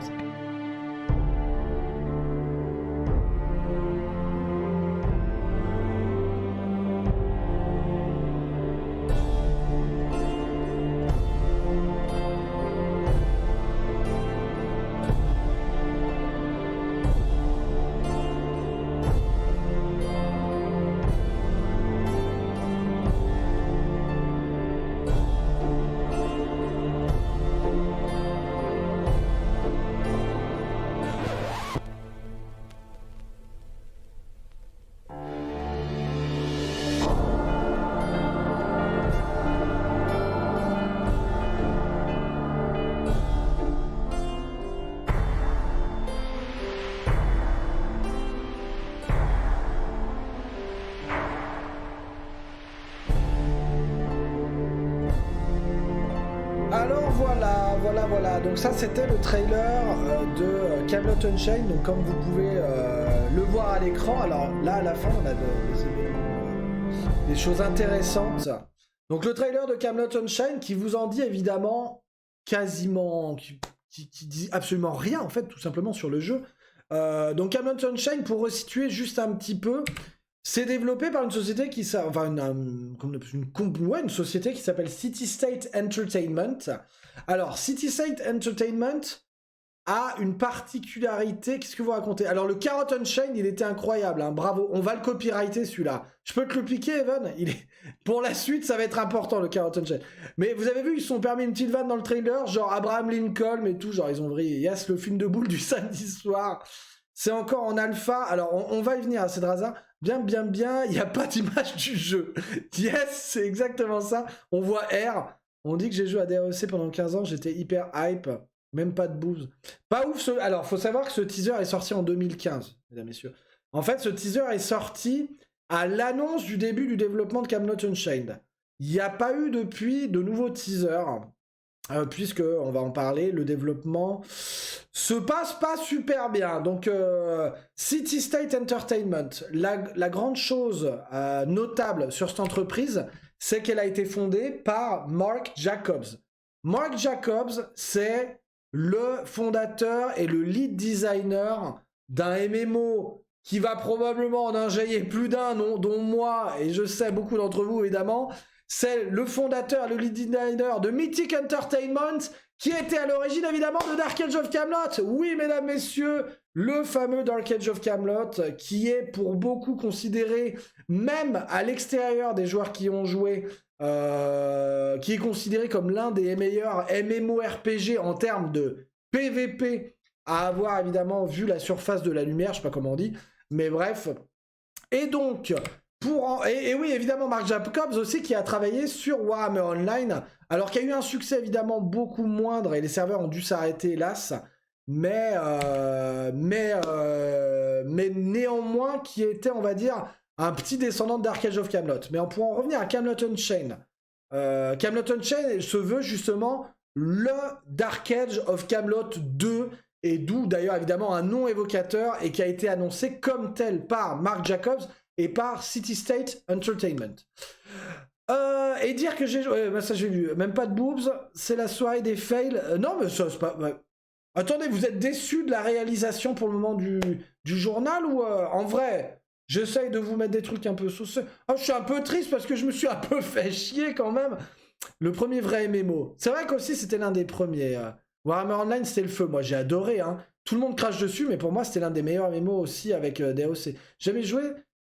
voilà. Donc ça, c'était le trailer de Camelot Unchained. Donc comme vous pouvez le voir à l'écran, alors là, à la fin, on a des choses intéressantes. Donc le trailer de Camelot Unchained qui vous en dit évidemment quasiment, qui dit absolument rien en fait, tout simplement sur le jeu. Donc Camelot Unchained, pour resituer juste un petit peu, c'est développé par une société qui une société qui s'appelle City State Entertainment. Alors City State Entertainment a une particularité. Qu'est-ce que vous racontez? Alors le Carrot Unchained, il était incroyable, hein, bravo. On va le copyrighter celui-là. Je peux te le piquer, Evan? Pour la suite, ça va être important le Carrot Unchained. Mais vous avez vu, ils se sont permis une petite vanne dans le trailer, genre Abraham Lincoln et tout, genre ils ont vrillé. Yes, le film de boule du samedi soir. C'est encore en alpha. Alors on va y venir à Cedraza. Bien, il n'y a pas d'image du jeu. Yes, c'est exactement ça. On voit R. On dit que j'ai joué à DAOC pendant 15 ans, j'étais hyper hype. Même pas de bouse. Pas ouf. Alors, faut savoir que ce teaser est sorti en 2015, mesdames et messieurs. En fait, ce teaser est sorti à l'annonce du début du développement de Camelot Unchained. Il n'y a pas eu depuis de nouveaux teasers, puisque, on va en parler, le développement se passe pas super bien. Donc, City State Entertainment, la grande chose notable sur cette entreprise, c'est qu'elle a été fondée par Mark Jacobs. Mark Jacobs, c'est le fondateur et le lead designer d'un MMO qui va probablement en enjailler plus d'un, dont moi, et je sais beaucoup d'entre vous évidemment. C'est le fondateur, le lead designer de Mythic Entertainment, qui était à l'origine évidemment de Dark Age of Camelot. Oui, mesdames, messieurs, le fameux Dark Age of Camelot, qui est pour beaucoup considéré, même à l'extérieur des joueurs qui ont joué, qui est considéré comme l'un des meilleurs MMORPG en termes de PVP à avoir évidemment vu la surface de la lumière, je sais pas comment on dit, mais bref. Et donc, et oui, évidemment, Mark Jacobs aussi qui a travaillé sur Warhammer Online, alors qu'il y a eu un succès évidemment beaucoup moindre et les serveurs ont dû s'arrêter, hélas, mais néanmoins qui était, on va dire, un petit descendant de Dark Age of Camelot. Mais on pourra en revenir à Camelot Unchained. Camelot Unchained se veut justement le Dark Age of Camelot 2, et d'où d'ailleurs évidemment un nom évocateur et qui a été annoncé comme tel par Mark Jacobs et par City State Entertainment. Et dire que j'ai joué, ça j'ai vu, même pas de boobs, c'est la soirée des fails. Non mais ça c'est pas... Attendez, vous êtes déçus de la réalisation pour le moment du journal ou en vrai, j'essaye de vous mettre des trucs un peu sauceux. Oh, je suis un peu triste parce que je me suis un peu fait chier quand même. Le premier vrai MMO. C'est vrai qu'aussi c'était l'un des premiers. Warhammer Online c'était le feu. Moi j'ai adoré. Hein. Tout le monde crache dessus, mais pour moi c'était l'un des meilleurs MMO aussi avec DAOC. J'avais joué,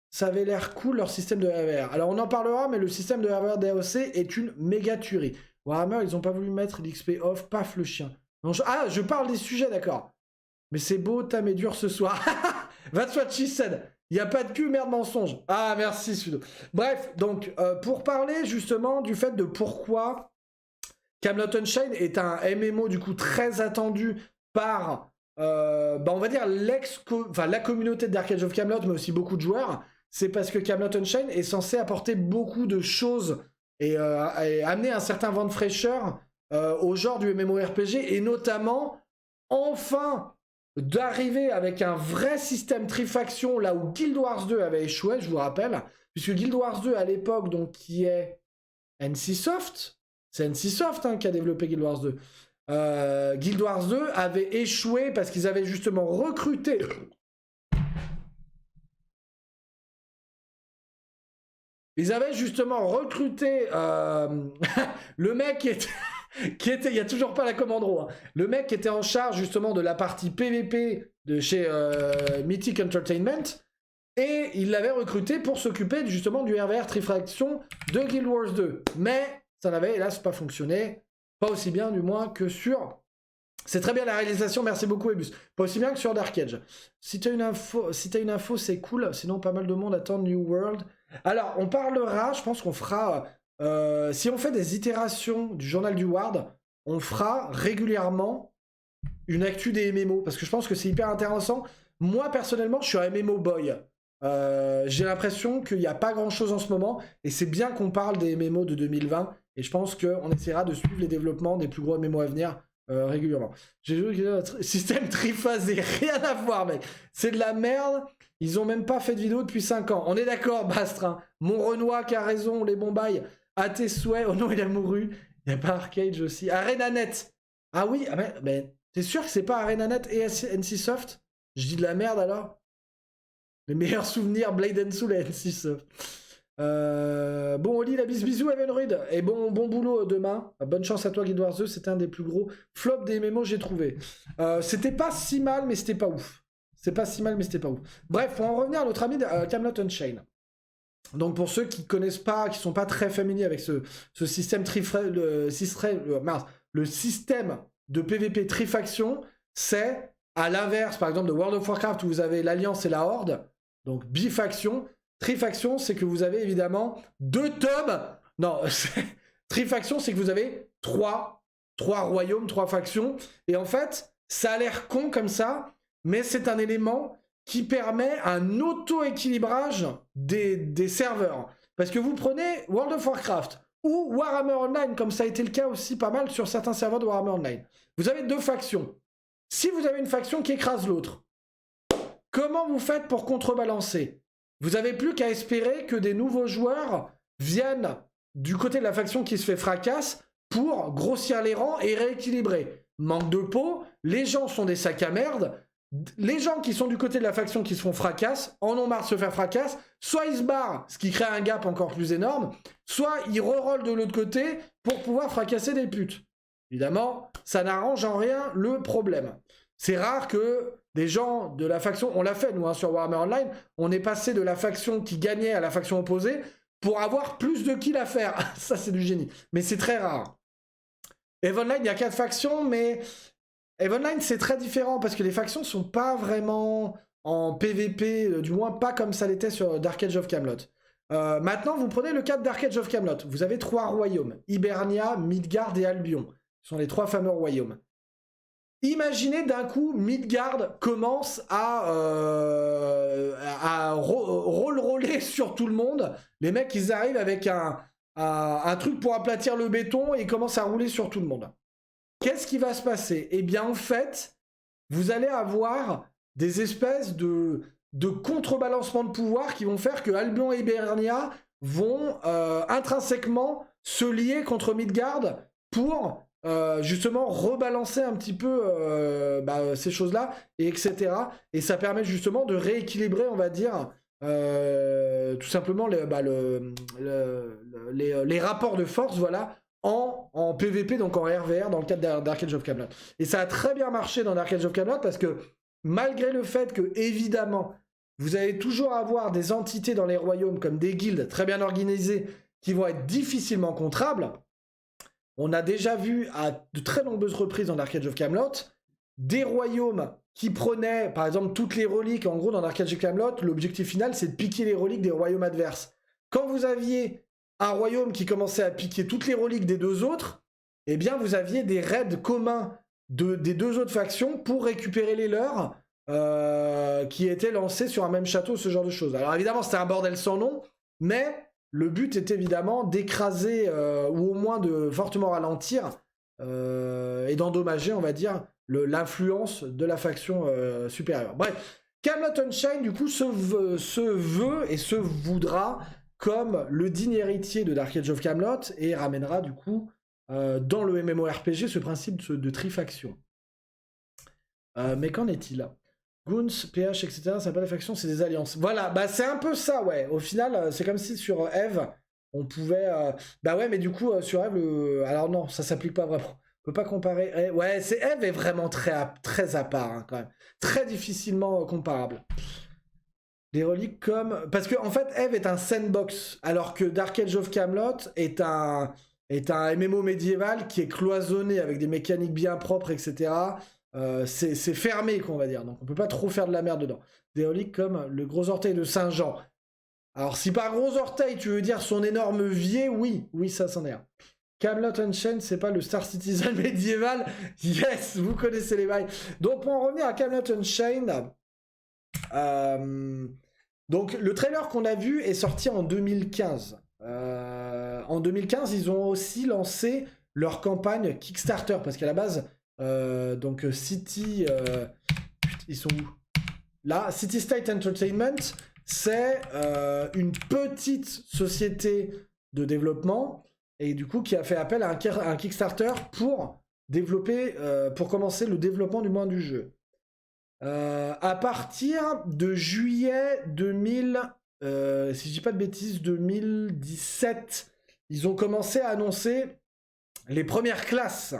ça avait l'air cool leur système de RVR. Alors on en parlera, mais le système de RVR DAOC est une méga tuerie. Warhammer ils ont pas voulu mettre l'XP off, paf le chien. Non, je parle des sujets, d'accord. Mais c'est beau, tam et dur ce soir. That's what she said. Il n'y a pas de cul, merde, mensonge. Ah, merci, Sudo. Bref, donc, pour parler justement du fait de pourquoi Camelot Unchained est un MMO, du coup, très attendu par, on va dire, la communauté de Dark Age of Camelot, mais aussi beaucoup de joueurs, c'est parce que Camelot Unchained est censé apporter beaucoup de choses et amener un certain vent de fraîcheur au genre du MMORPG, et notamment, enfin, d'arriver avec un vrai système trifaction, là où Guild Wars 2 avait échoué, je vous rappelle, puisque Guild Wars 2, à l'époque, donc, qui est NCSoft, c'est NCSoft hein, qui a développé Guild Wars 2, Guild Wars 2 avait échoué parce qu'ils avaient justement recruté... Ils avaient justement recruté le mec qui était, il n'y a toujours pas la commande RAW, hein. Le mec qui était en charge justement de la partie PVP de chez Mythic Entertainment, et il l'avait recruté pour s'occuper justement du RVR Trifaction de Guild Wars 2. Mais ça n'avait hélas pas fonctionné, pas aussi bien du moins que sur... C'est très bien la réalisation, merci beaucoup Ebus. Pas aussi bien que sur Dark Age. Si t'as une info c'est cool, sinon pas mal de monde attend New World. Alors on parlera, je pense qu'on fera... si on fait des itérations du journal du Ward, on fera régulièrement une actu des MMO, parce que je pense que c'est hyper intéressant. Moi, personnellement, je suis un MMO boy. J'ai l'impression qu'il n'y a pas grand-chose en ce moment, et c'est bien qu'on parle des MMO de 2020, et je pense qu'on essaiera de suivre les développements des plus gros MMO à venir régulièrement. J'ai joué le système triphasé, rien à voir, mec. C'est de la merde. Ils ont même pas fait de vidéo depuis 5 ans. On est d'accord, Bastre. Hein. Mon Renoir qui a raison, les bons bails. À tes souhaits. Oh non, il a mouru. Il n'y a pas Arcade aussi. ArenaNet. Ah oui, mais t'es sûr que c'est pas ArenaNet et NCSoft? Je dis de la merde alors. Les meilleurs souvenirs, Blade & Soul et NCSoft. Bon, Oli, la bisous, Evenruid. Et bon boulot demain. Bonne chance à toi, Guild Wars 2. C'était un des plus gros flops des MMO, j'ai trouvé. C'était pas si mal, mais c'était pas ouf. C'est pas si mal, mais c'était pas ouf. Bref, pour en revenir à notre ami Camelot Unchained. Donc, pour ceux qui connaissent pas, qui sont pas très familiers avec ce système le système de PvP trifaction, c'est à l'inverse, par exemple, de World of Warcraft où vous avez l'Alliance et la Horde. Donc, bifaction. Trifaction, c'est que vous avez évidemment 2 tomes. Non, trifaction, c'est que vous avez 3 royaumes, 3 factions. Et en fait, ça a l'air con comme ça, mais c'est un élément qui permet un auto-équilibrage des serveurs. Parce que vous prenez World of Warcraft ou Warhammer Online, comme ça a été le cas aussi pas mal sur certains serveurs de Warhammer Online. Vous avez 2 factions. Si vous avez une faction qui écrase l'autre, comment vous faites pour contrebalancer ? Vous n'avez plus qu'à espérer que des nouveaux joueurs viennent du côté de la faction qui se fait fracasse pour grossir les rangs et rééquilibrer. Manque de peau, les gens sont des sacs à merde, les gens qui sont du côté de la faction qui se font fracasse, en ont marre de se faire fracasse, soit ils se barrent, ce qui crée un gap encore plus énorme, soit ils rerollent de l'autre côté pour pouvoir fracasser des putes. Évidemment, ça n'arrange en rien le problème. C'est rare que des gens de la faction, on l'a fait nous sur Warhammer Online, on est passé de la faction qui gagnait à la faction opposée pour avoir plus de kills à faire. Ça c'est du génie, mais c'est très rare. EVE Online, il y a 4 factions, mais EVE Online c'est très différent parce que les factions sont pas vraiment en PVP, du moins pas comme ça l'était sur Dark Age of Camelot. Maintenant, vous prenez le cas de Dark Age of Camelot. Vous avez 3 royaumes, Hibernia, Midgard et Albion. Ce sont les 3 fameux royaumes. Imaginez d'un coup, Midgard commence à roller sur tout le monde. Les mecs, ils arrivent avec un truc pour aplatir le béton et ils commencent à rouler sur tout le monde. Qu'est-ce qui va se passer? Eh bien, en fait, vous allez avoir des espèces de contrebalancement de pouvoir qui vont faire que Albion et Hibernia vont intrinsèquement se lier contre Midgard pour... justement rebalancer un petit peu ces choses-là, et etc. Et ça permet justement de rééquilibrer, on va dire, tout simplement les rapports de force, voilà, en PVP, donc en RVR, dans le cadre Dark Age of Camelot. Et ça a très bien marché dans Dark Age of Camelot, parce que malgré le fait que, évidemment, vous allez toujours avoir des entités dans les royaumes, comme des guildes très bien organisées, qui vont être difficilement contrables. On a déjà vu à de très nombreuses reprises dans Dark Age of Camelot des royaumes qui prenaient, par exemple, toutes les reliques. En gros, dans Dark Age of Camelot, l'objectif final, c'est de piquer les reliques des royaumes adverses. Quand vous aviez un royaume qui commençait à piquer toutes les reliques des 2 autres, eh bien, vous aviez des raids communs des 2 autres factions pour récupérer les leurs qui étaient lancés sur un même château, ce genre de choses. Alors, évidemment, c'était un bordel sans nom, mais... le but est évidemment d'écraser ou au moins de fortement ralentir et d'endommager, on va dire, l'influence de la faction supérieure. Bref, Camelot Unchained, du coup, se veut et se voudra comme le digne héritier de Dark Age of Camelot et ramènera, du coup, dans le MMORPG, ce principe de trifaction. Mais qu'en est-il ? Goons, PH, etc. C'est pas des factions, c'est des alliances. Voilà, bah c'est un peu ça, ouais. Au final, c'est comme si sur EVE, on pouvait... Bah ouais, mais du coup, sur EVE, alors non, ça s'applique pas vraiment. On peut pas comparer... Ouais, EVE est vraiment très à part, hein, quand même. Très difficilement comparable. Des reliques comme... Parce que, en fait, EVE est un sandbox, alors que Dark Age of Camelot est un MMO médiéval qui est cloisonné, avec des mécaniques bien propres, etc., c'est fermé, quoi, on va dire. Donc on peut pas trop faire de la merde dedans. Des reliques comme le gros orteil de Saint-Jean. Alors si par gros orteil tu veux dire son énorme vier, oui, ça s'en est un. Camelot Unchained, c'est pas le Star Citizen médiéval. Yes, vous connaissez les bails. Donc pour en revenir à Camelot Unchained, donc le trailer qu'on a vu est sorti en 2015. En 2015, ils ont aussi lancé leur campagne Kickstarter, parce qu'à la base, Donc City... ils sont où? Là, City State Entertainment, c'est une petite société de développement et du coup qui a fait appel à un Kickstarter pour développer, pour commencer le développement du moins du jeu. À partir de juillet 2000, si je dis pas de bêtises, 2017, ils ont commencé à annoncer les premières classes,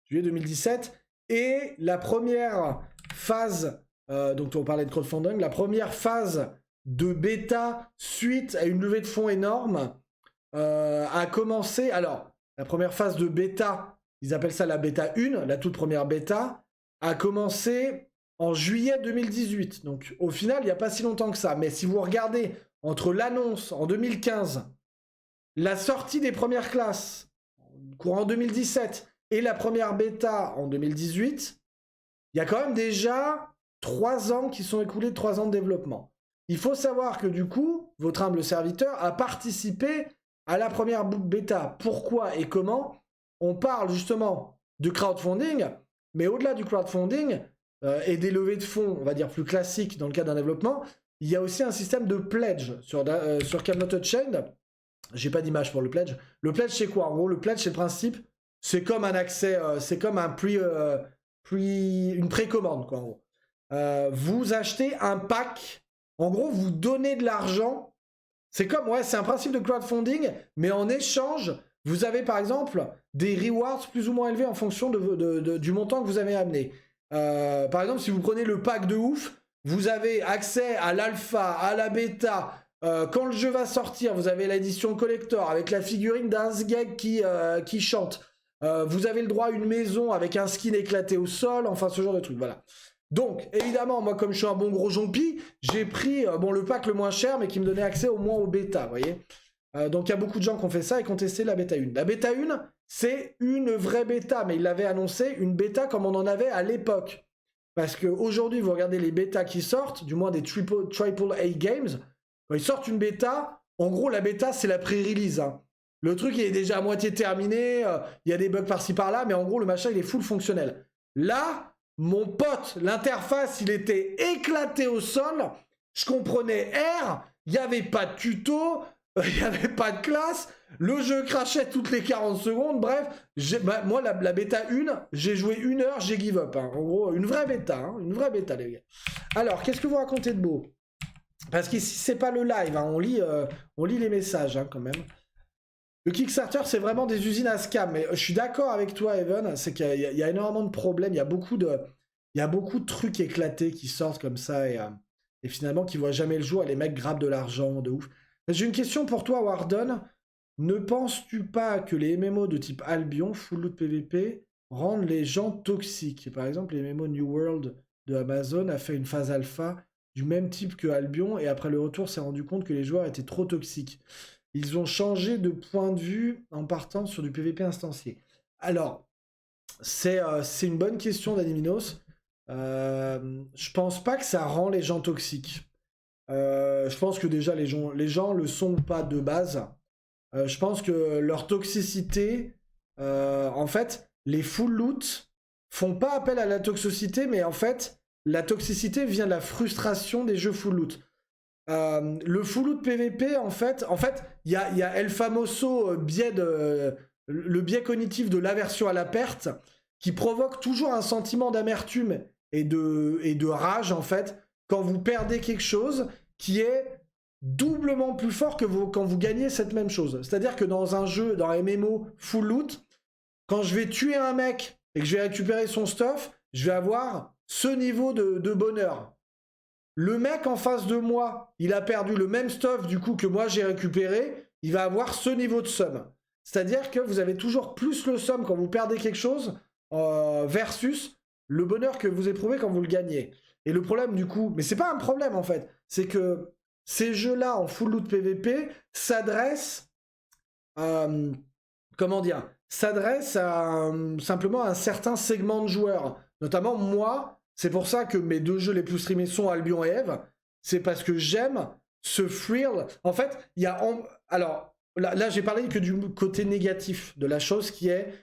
juillet 2017, et la première phase, donc on parlait de crowdfunding, la première phase de bêta suite à une levée de fonds énorme a commencé. Alors, la première phase de bêta, ils appellent ça la bêta 1, la toute première bêta, a commencé en juillet 2018. Donc, au final, il n'y a pas si longtemps que ça. Mais si vous regardez entre l'annonce en 2015, la sortie des premières classes, courant 2017, et la première bêta en 2018, il y a quand même déjà 3 ans qui sont écoulés de 3 ans de développement. Il faut savoir que du coup, votre humble serviteur a participé à la première bêta. Pourquoi et comment? On parle justement de crowdfunding, mais au-delà du crowdfunding et des levées de fonds, on va dire plus classiques dans le cadre d'un développement, il y a aussi un système de pledge sur Camelot Unchained. J'ai pas d'image pour le pledge. Le pledge, c'est quoi? En gros, le pledge, c'est le principe, c'est comme un accès, c'est comme un une précommande, quoi, en gros. Vous achetez un pack, en gros, vous donnez de l'argent. C'est comme, ouais, c'est un principe de crowdfunding, mais en échange, vous avez par exemple des rewards plus ou moins élevés en fonction du montant que vous avez amené. Par exemple, si vous prenez le pack de ouf, vous avez accès à l'alpha, à la bêta. Quand le jeu va sortir, vous avez l'édition collector avec la figurine d'un Sgeg qui chante. Vous avez le droit à une maison avec un skin éclaté au sol, enfin ce genre de truc, voilà. Donc, évidemment, moi, comme je suis un bon gros jompi, j'ai pris le pack le moins cher, mais qui me donnait accès au moins aux bêta, vous voyez. Donc, il y a beaucoup de gens qui ont fait ça et qui ont testé la bêta 1. La bêta 1, c'est une vraie bêta, mais ils l'avaient annoncé, une bêta comme on en avait à l'époque. Parce qu'aujourd'hui, vous regardez les bêtas qui sortent, du moins des AAA games, quand ils sortent une bêta, en gros, la bêta, c'est la pré-release. Hein. Le truc, il est déjà à moitié terminé, il y a des bugs par-ci par-là, mais en gros, le machin, il est full fonctionnel. Là, mon pote, l'interface, il était éclaté au sol, je comprenais R, il n'y avait pas de tuto, il n'y avait pas de classe, le jeu crachait toutes les 40 secondes, bref, moi, la bêta 1, j'ai joué 1 heure, j'ai give up. Hein. En gros, une vraie bêta, les gars. Alors, qu'est-ce que vous racontez de beau? Parce qu'ici, c'est pas le live, hein. on lit les messages, hein, quand même. Le Kickstarter, c'est vraiment des usines à scam. Mais je suis d'accord avec toi, Evan, c'est qu'il y a énormément de problèmes, il y a beaucoup de trucs éclatés qui sortent comme ça et finalement qui voient jamais le jour et les mecs grabbent de l'argent de ouf. J'ai une question pour toi, Warden. Ne penses-tu pas que les MMO de type Albion, Full Loot PVP, rendent les gens toxiques? Par exemple, les MMO New World de Amazon a fait une phase alpha du même type que Albion et après le retour s'est rendu compte que les joueurs étaient trop toxiques. Ils ont changé de point de vue en partant sur du PVP instancié. Alors, c'est une bonne question d'Animinos. Je pense pas que ça rend les gens toxiques. Je pense que déjà les gens le sont pas de base. Je pense que leur toxicité, en fait, les full loot font pas appel à la toxicité, mais en fait, la toxicité vient de la frustration des jeux full loot. Le full loot PVP, en fait, il y a El Famoso le biais cognitif de l'aversion à la perte qui provoque toujours un sentiment d'amertume et de rage, en fait, quand vous perdez quelque chose qui est doublement plus fort que quand vous gagnez cette même chose. C'est-à-dire que dans un jeu, dans un MMO full loot, quand je vais tuer un mec et que je vais récupérer son stuff, je vais avoir ce niveau de bonheur. Le mec en face de moi, il a perdu le même stuff du coup que moi j'ai récupéré, il va avoir ce niveau de somme. C'est-à-dire que vous avez toujours plus le somme quand vous perdez quelque chose versus le bonheur que vous éprouvez quand vous le gagnez. Et le problème du coup, mais c'est pas un problème en fait, c'est que ces jeux-là en full loot PVP s'adressent s'adressent simplement à un certain segment de joueurs. Notamment moi, c'est pour ça que mes 2 jeux les plus streamés sont Albion et Eve. C'est parce que j'aime ce thrill. En fait, il y a... Alors, là j'ai parlé que du côté négatif de la chose qui est,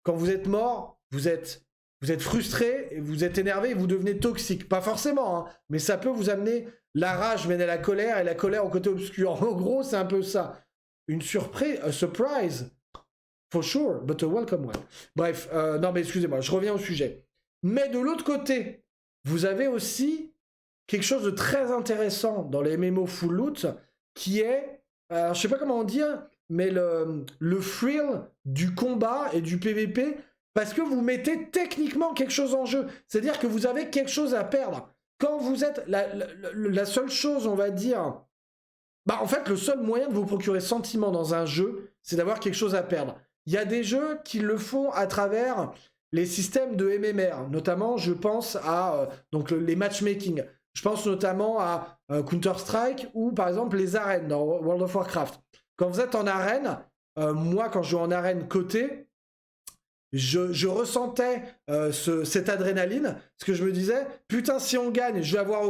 quand vous êtes mort, vous êtes vous êtes frustré, et vous êtes énervé et vous devenez toxique. Pas forcément, hein, mais ça peut vous amener... La rage mène à la colère et la colère au côté obscur. En gros, c'est un peu ça. Une surprise, a surprise, for sure, but a welcome one. Bref, non mais excusez-moi, je reviens au sujet. Mais de l'autre côté, vous avez aussi quelque chose de très intéressant dans les MMO full loot, qui est, je sais pas comment dire, mais le thrill du combat et du PVP, parce que vous mettez techniquement quelque chose en jeu. C'est-à-dire que vous avez quelque chose à perdre. Quand vous êtes... La seule chose, on va dire... Bah, en fait, le seul moyen de vous procurer sentiment dans un jeu, c'est d'avoir quelque chose à perdre. Il y a des jeux qui le font à travers les systèmes de MMR. Notamment, je pense à donc les matchmaking. Je pense notamment à Counter-Strike ou, par exemple, les arènes dans World of Warcraft. Quand vous êtes en arène, moi, quand je joue en arène côté... Je ressentais cette adrénaline, parce que je me disais, putain, si on gagne, je vais avoir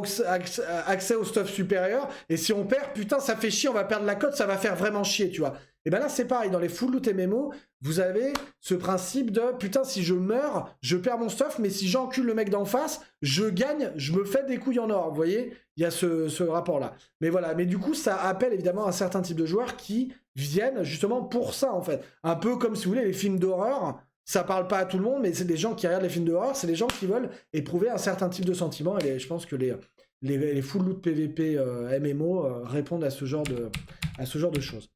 accès au stuff supérieur, et si on perd, putain, ça fait chier, on va perdre la cote, ça va faire vraiment chier, tu vois. Et ben là, c'est pareil, dans les full loot MMO, vous avez ce principe de, putain, si je meurs, je perds mon stuff, mais si j'encule le mec d'en face, je gagne, je me fais des couilles en or, vous voyez, il y a ce rapport-là. Mais voilà, mais du coup, ça appelle évidemment un certain type de joueurs qui viennent justement pour ça, en fait. Un peu comme, si vous voulez, les films d'horreur. Ça parle pas à tout le monde, mais c'est des gens qui regardent les films d'horreur, c'est des gens qui veulent éprouver un certain type de sentiment, et je pense que les full loot PVP MMO répondent à ce genre de choses.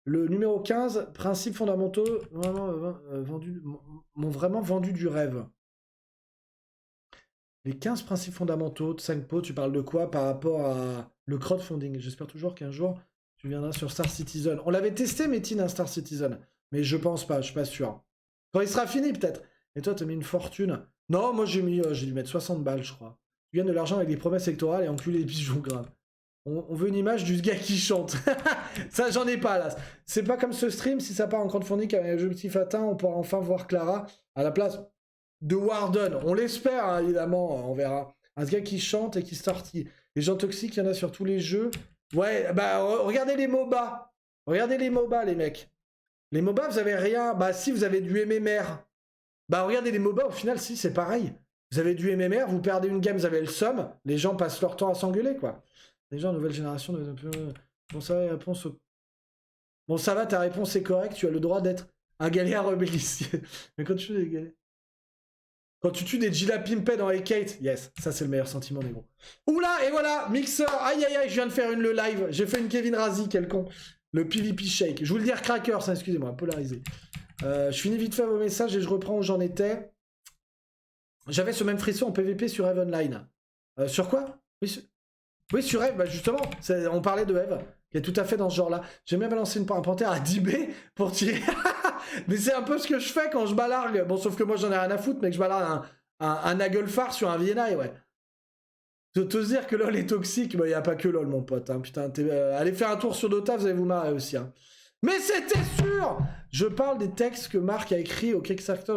Le numéro 15, principes fondamentaux m'ont vraiment vendu du rêve. Les 15 principes fondamentaux de 5 pots, tu parles de quoi par rapport à le crowdfunding? J'espère toujours qu'un jour, tu viendras sur Star Citizen. On l'avait testé, Métine, un Star Citizen, mais je pense pas, je suis pas sûr. Quand il sera fini, peut-être. Et toi, t'as mis une fortune. Non, moi, j'ai dû mettre 60 balles, je crois. Tu gagnes de l'argent avec des promesses électorales et enculer les pigeons, grave. On veut une image du gars qui chante. Ça, j'en ai pas, là. C'est pas comme ce stream, si ça part en crowdfunding avec un objectif atteint, on pourra enfin voir Clara à la place de Warden. On l'espère, hein, évidemment, on verra. Un gars qui chante et qui sortit. Les gens toxiques, il y en a sur tous les jeux. Ouais, bah, regardez les MOBA. Regardez les MOBA, les mecs. Les MOBA, vous avez rien. Bah si, vous avez du MMR. Bah regardez les MOBA, au final, si, c'est pareil. Vous avez du MMR, vous perdez une game, vous avez le somme. Les gens passent leur temps à s'engueuler, quoi. Les gens, nouvelle génération... Bon, ça va, réponse au... Bon, ça va, ta réponse est correcte. Tu as le droit d'être un galère rebellicieux. Mais quand tu tues des galères... Quand tu tues des Gila Pimpé dans Kate, yes, ça c'est le meilleur sentiment, des gros. Oula, et voilà, Mixer. Aïe, aïe, aïe, je viens de faire le live. J'ai fait une Kevin Razi, quel con. Le PvP Shake. Je voulais dire Crackers, hein, excusez-moi, polarisé. Je finis vite fait vos messages et je reprends où j'en étais. J'avais ce même frisson en PvP sur Eve Online. Sur quoi? Oui, sur Eve, bah justement, on parlait de Eve, qui est tout à fait dans ce genre-là. J'ai même balancé un panthère à 10 B pour tirer. Mais c'est un peu ce que je fais quand je balargue. Bon, sauf que moi, j'en ai rien à foutre, mais que je balargue un Nagelfar sur un VNI, ouais. Te dire que LoL est toxique, bah, y a pas que LoL, mon pote. Hein. Putain, allez faire un tour sur Dota, vous allez vous marrer aussi. Hein. Mais c'était sûr! Je parle des textes que Marc a écrits au Kickstarter,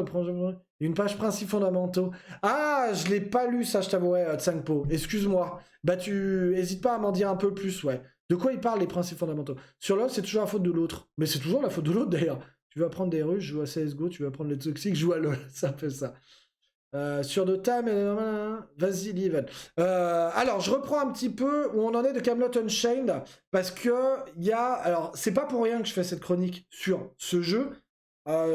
une page principes fondamentaux. Ah, je l'ai pas lu, ça, je t'avouerai, Tsangpo. Excuse-moi. Bah, hésite pas à m'en dire un peu plus, ouais. De quoi il parle, les principes fondamentaux? Sur LoL, c'est toujours la faute de l'autre. Mais c'est toujours la faute de l'autre, d'ailleurs. Tu veux apprendre des ruses, je joue à CSGO, tu veux apprendre les toxiques, je joue à LoL. Ça fait ça. Sur Dota, mais vas-y, Liven. Alors, je reprends un petit peu où on en est de Camelot Unchained, parce que il y a... Alors, c'est pas pour rien que je fais cette chronique sur ce jeu,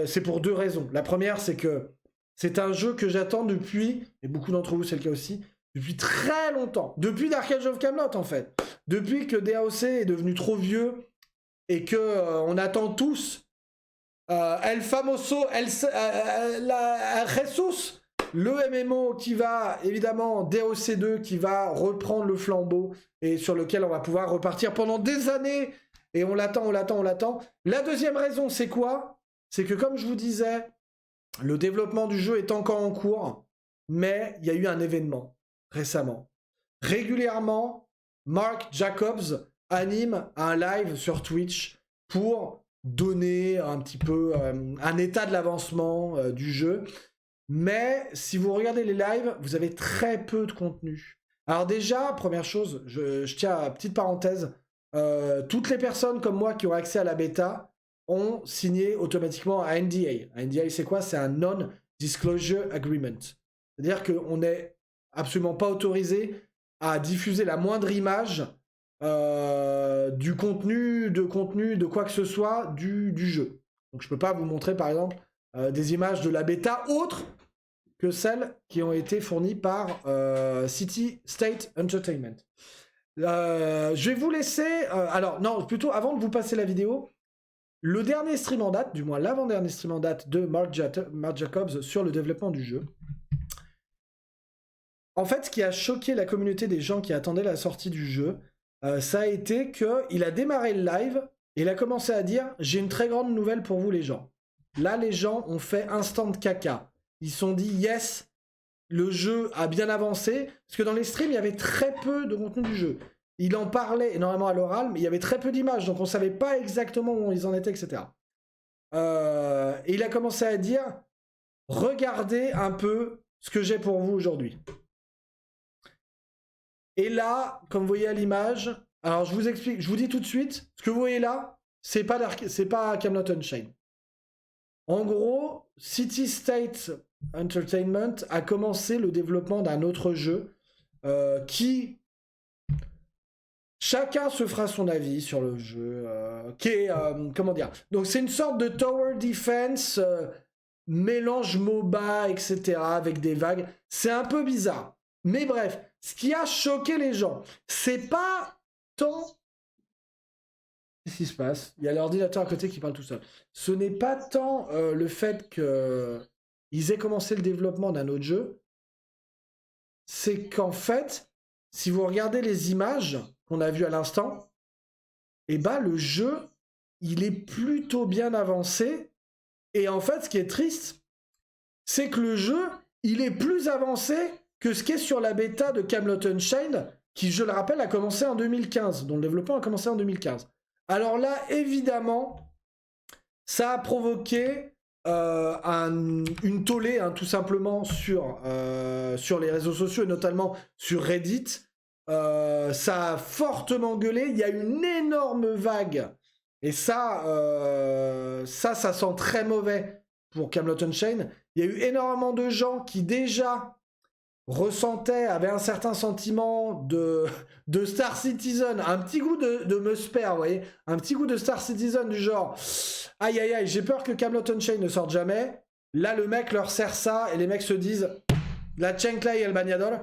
c'est pour deux raisons. La première, c'est que c'est un jeu que j'attends depuis, et beaucoup d'entre vous, c'est le cas aussi, depuis très longtemps. Depuis Dark Age of Camelot, en fait. Depuis que DAOC est devenu trop vieux, et que on attend tous El Famoso, la Jesus, le MMO qui va, évidemment, DOC2, qui va reprendre le flambeau et sur lequel on va pouvoir repartir pendant des années. Et on l'attend, on l'attend, on l'attend. La deuxième raison, c'est quoi? C'est que, comme je vous disais, le développement du jeu est encore en cours, mais il y a eu un événement récemment. Régulièrement, Mark Jacobs anime un live sur Twitch pour donner un petit peu un état de l'avancement du jeu. Mais si vous regardez les lives, vous avez très peu de contenu. Alors déjà, première chose, je tiens à petite parenthèse, toutes les personnes comme moi qui ont accès à la bêta ont signé automatiquement un NDA. Un NDA, c'est quoi? C'est un Disclosure Agreement. C'est-à-dire qu'on n'est absolument pas autorisé à diffuser la moindre image du contenu, de quoi que ce soit du jeu. Donc je peux pas vous montrer par exemple des images de la bêta autres que celles qui ont été fournies par City State Entertainment. Je vais vous laisser... alors non, plutôt avant de vous passer la vidéo, le dernier stream en date, du moins l'avant-dernier stream en date de Mark Jacobs sur le développement du jeu. En fait, ce qui a choqué la communauté des gens qui attendaient la sortie du jeu, ça a été qu'il a démarré le live et il a commencé à dire « J'ai une très grande nouvelle pour vous les gens ». Là, les gens ont fait instant caca. Ils se sont dit « Yes, le jeu a bien avancé ». Parce que dans les streams, il y avait très peu de contenu du jeu. Il en parlait énormément à l'oral, mais il y avait très peu d'images, donc on ne savait pas exactement où ils en étaient, etc. Et il a commencé à dire « Regardez un peu ce que j'ai pour vous aujourd'hui ». Et là, comme vous voyez à l'image, alors je vous explique, je vous dis tout de suite, ce que vous voyez là, c'est pas Camelot Unchained. En gros, City State Entertainment a commencé le développement d'un autre jeu qui... Chacun se fera son avis sur le jeu, qui est, comment dire, donc c'est une sorte de tower defense, mélange MOBA, etc., avec des vagues. C'est un peu bizarre. Mais bref, ce qui a choqué les gens, c'est pas tant... Qu'est-ce qui se passe? Il y a l'ordinateur à côté qui parle tout seul. Ce n'est pas tant le fait qu'ils aient commencé le développement d'un autre jeu, c'est qu'en fait, si vous regardez les images qu'on a vues à l'instant, eh ben le jeu, il est plutôt bien avancé. Et en fait, ce qui est triste, c'est que le jeu, il est plus avancé que ce qui est sur la bêta de Camelot Unchained, qui, je le rappelle, a commencé en 2015, dont le développement a commencé en 2015. Alors là, évidemment, ça a provoqué une tollée, hein, tout simplement, sur les réseaux sociaux, et notamment sur Reddit. Ça a fortement gueulé, il y a une énorme vague, et ça sent très mauvais pour Camelot Unchained. Il y a eu énormément de gens qui déjà avaient un certain sentiment de Star Citizen, un petit goût de Musper, vous voyez, un petit goût de Star Citizen du genre aïe aïe aïe, j'ai peur que Camelot Unchained ne sorte jamais. Là le mec leur sert ça et les mecs se disent la Chenkla et el Bagnadol,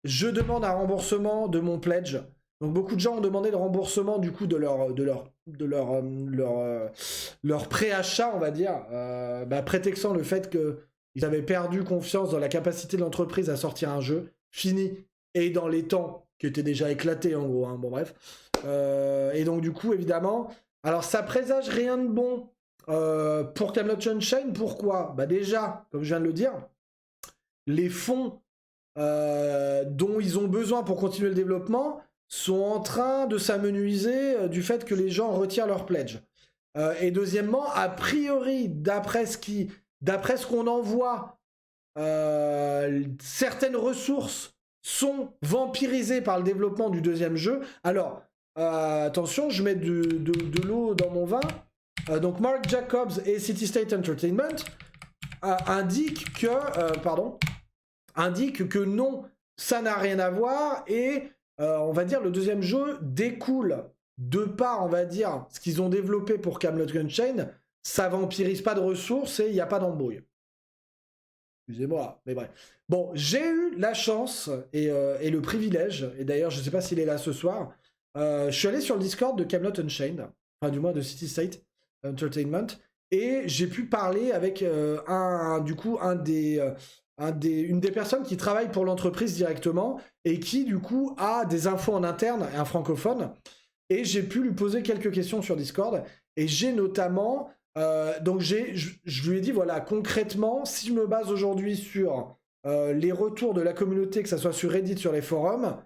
je demande un remboursement de mon pledge. Donc beaucoup de gens ont demandé le remboursement du coup de leur préachat, on va dire, prétextant le fait qu'ils avaient perdu confiance dans la capacité de l'entreprise à sortir un jeu fini et dans les temps qui étaient déjà éclatés en gros, hein. Bon bref. Et donc du coup évidemment, alors ça présage rien de bon pour Camelot Unchained. Pourquoi? Bah déjà, comme je viens de le dire, les fonds dont ils ont besoin pour continuer le développement sont en train de s'amenuiser du fait que les gens retirent leur pledge. Et deuxièmement, a priori, d'après ce qu'on en voit, certaines ressources sont vampirisées par le développement du deuxième jeu. Alors, attention, je mets de l'eau dans mon vin. Donc Mark Jacobs et City State Entertainment indiquent que non, ça n'a rien à voir, et on va dire le deuxième jeu découle de par, on va dire, ce qu'ils ont développé pour Camelot Unchained, ça vampirise pas de ressources et il n'y a pas d'embrouille. Excusez-moi, mais bref. Bon, j'ai eu la chance et le privilège, et d'ailleurs je sais pas s'il est là ce soir, je suis allé sur le Discord de Camelot Unchained, enfin du moins de City State Entertainment, et j'ai pu parler avec une des personnes qui travaille pour l'entreprise directement et qui du coup a des infos en interne, un francophone, et j'ai pu lui poser quelques questions sur Discord, et j'ai notamment donc je lui ai dit voilà, concrètement, si je me base aujourd'hui sur les retours de la communauté, que ça soit sur Reddit, sur les forums,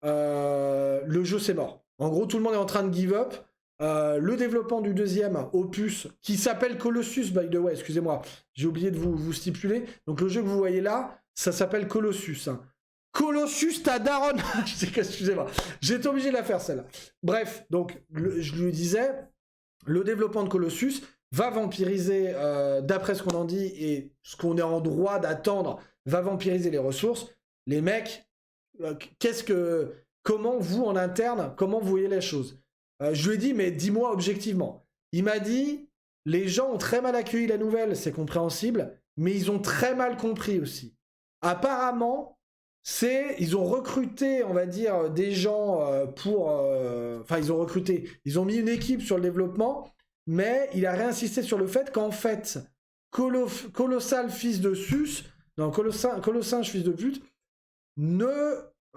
le jeu c'est mort. En gros, tout le monde est en train de give up. Le développement du deuxième opus, qui s'appelle Colossus, by the way, excusez-moi, j'ai oublié de vous stipuler. Donc le jeu que vous voyez là, ça s'appelle Colossus. Hein. Colossus, ta daronne. Excusez-moi, j'ai été obligé de la faire celle-là. Bref, donc je lui disais, le développement de Colossus, va vampiriser, d'après ce qu'on en dit et ce qu'on est en droit d'attendre, va vampiriser les ressources. Les mecs, comment vous en interne, comment vous voyez les choses? Je lui ai dit, mais dis-moi objectivement. Il m'a dit, les gens ont très mal accueilli la nouvelle, c'est compréhensible, mais ils ont très mal compris aussi. Apparemment, ils ont recruté, on va dire, des gens ils ont mis une équipe sur le développement, mais il a réinsisté sur le fait qu'en fait, Colossal fils de sus, non, Colossinge fils de pute,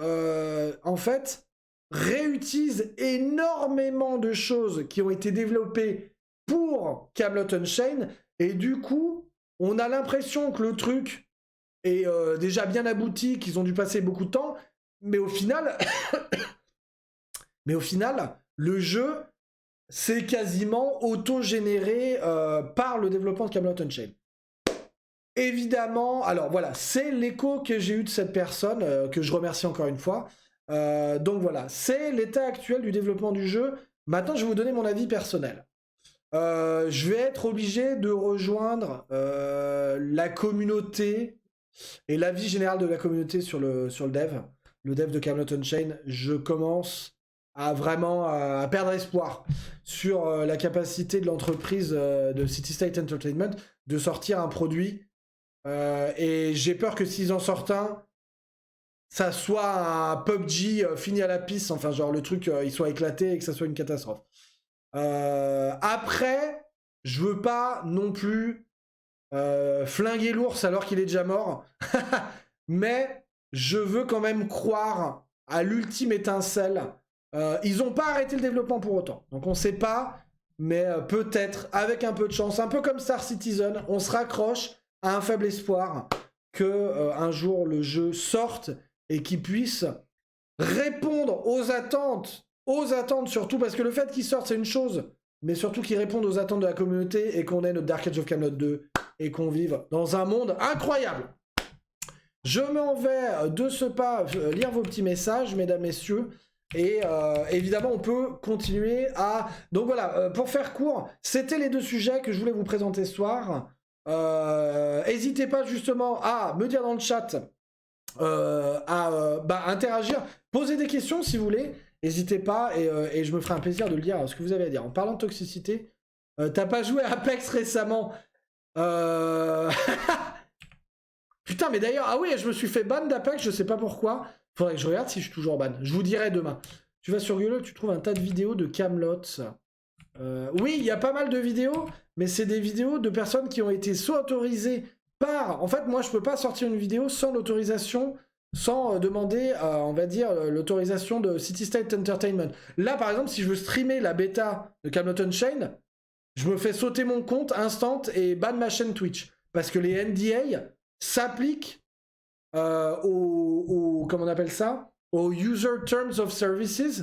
en fait, réutilise énormément de choses qui ont été développées pour Camelot Unchained, et du coup, on a l'impression que le truc est déjà bien abouti, qu'ils ont dû passer beaucoup de temps, mais au final, le jeu, c'est quasiment auto-généré par le développement de Camelot Unchained. Évidemment, alors voilà, c'est l'écho que j'ai eu de cette personne, que je remercie encore une fois. Donc voilà, c'est l'état actuel du développement du jeu. Maintenant, je vais vous donner mon avis personnel. Je vais être obligé de rejoindre la communauté et l'avis général de la communauté sur le dev. Le dev de Camelot Unchained, je commence à vraiment à perdre espoir sur la capacité de l'entreprise de City State Entertainment de sortir un produit. Et j'ai peur que s'ils en sortent un, ça soit un PUBG fini à la pisse, enfin genre le truc il soit éclaté et que ça soit une catastrophe. Après, je veux pas non plus flinguer l'ours alors qu'il est déjà mort, mais je veux quand même croire à l'ultime étincelle. Ils ont pas arrêté le développement pour autant, donc on sait pas, mais peut-être avec un peu de chance, un peu comme Star Citizen, on se raccroche à un faible espoir que un jour le jeu sorte et qu'il puisse répondre aux attentes surtout, parce que le fait qu'il sorte c'est une chose, mais surtout qu'il réponde aux attentes de la communauté et qu'on ait notre Dark Age of Camelot 2 et qu'on vive dans un monde incroyable. Je m'en vais de ce pas lire vos petits messages, mesdames, messieurs, et évidemment on peut continuer à... Donc voilà, pour faire court, c'était les deux sujets que je voulais vous présenter ce soir. N'hésitez pas justement à me dire dans le chat, à interagir, poser des questions si vous voulez, n'hésitez pas, et je me ferai un plaisir de le dire ce que vous avez à dire. En parlant de toxicité, t'as pas joué à Apex récemment? Putain, mais d'ailleurs, ah oui, je me suis fait ban d'Apex, je sais pas pourquoi. Faudrait que je regarde si je suis toujours ban. Je vous dirai demain. Tu vas sur Google, tu trouves un tas de vidéos de Camelot. Oui, il y a pas mal de vidéos, mais c'est des vidéos de personnes qui ont été soit autorisées par... En fait, moi, je peux pas sortir une vidéo sans l'autorisation, sans demander, on va dire, l'autorisation de City State Entertainment. Là, par exemple, si je veux streamer la bêta de Camelot Unchained, je me fais sauter mon compte instant et ban ma chaîne Twitch. Parce que les NDA s'appliquent comment on appelle ça, aux User Terms of Services,